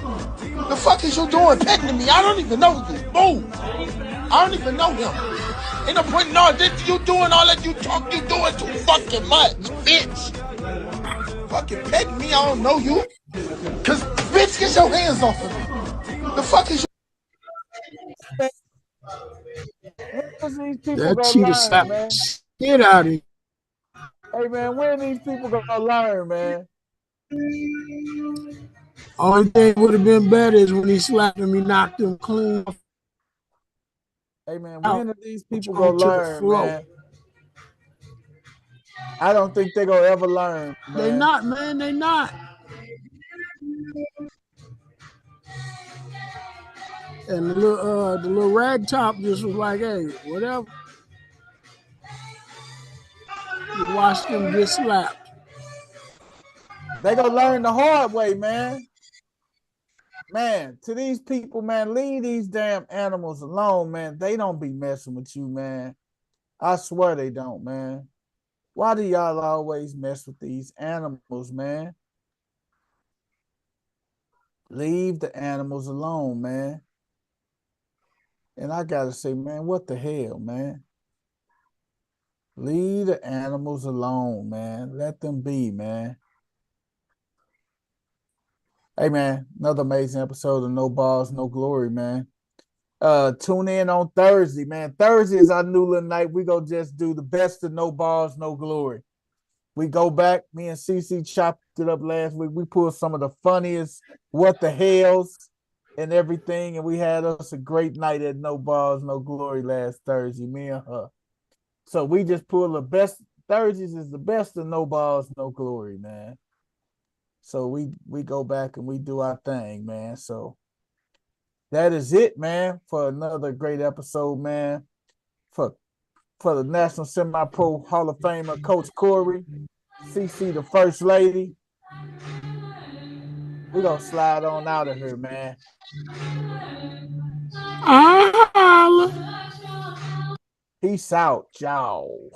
The fuck is you doing, pecking me? I don't even know this. Boom. I don't even know him. Ain't no point in all this. You doing all that. You doing too fucking much, bitch. Fucking peg me, I don't know you. Cause bitch, get your hands off of me. The fuck is you? That cheetah slapped the shit out of him. Hey man, when are these people gonna learn, man? Only thing would have been better is when he slapped him, he knocked him clean. Hey man, when are these people gonna learn, man? I don't think they're gonna ever learn, man. They not, man. They not. And the little rag top just was like, hey, whatever. You watch them get slapped. They gonna learn the hard way, man. Man, to these people, man, leave these damn animals alone, man. They don't be messing with you, man. I swear they don't, man. Why do y'all always mess with these animals, man? Leave the animals alone, man. And I gotta say, man, what the hell, man? Leave the animals alone, man. Let them be, man. Hey, man, another amazing episode of No Balls, No Glory, man. Tune in on Thursday, man. Thursday is our new little night. We gonna just do the best of No Balls, No Glory. We go back. Me and CC chopped it up last week. We pulled some of the funniest what the hells and everything, and we had us a great night at No Balls, No Glory last Thursday, me and her. So we just pulled the best. Thursdays is the best of No Balls, No Glory, man. So we go back and we do our thing, man. So that is it, man, for another great episode, man. For the National Semi-Pro Hall of Famer, Coach Corey, CC, the First Lady. We're going to slide on out of here, man. Peace out, y'all.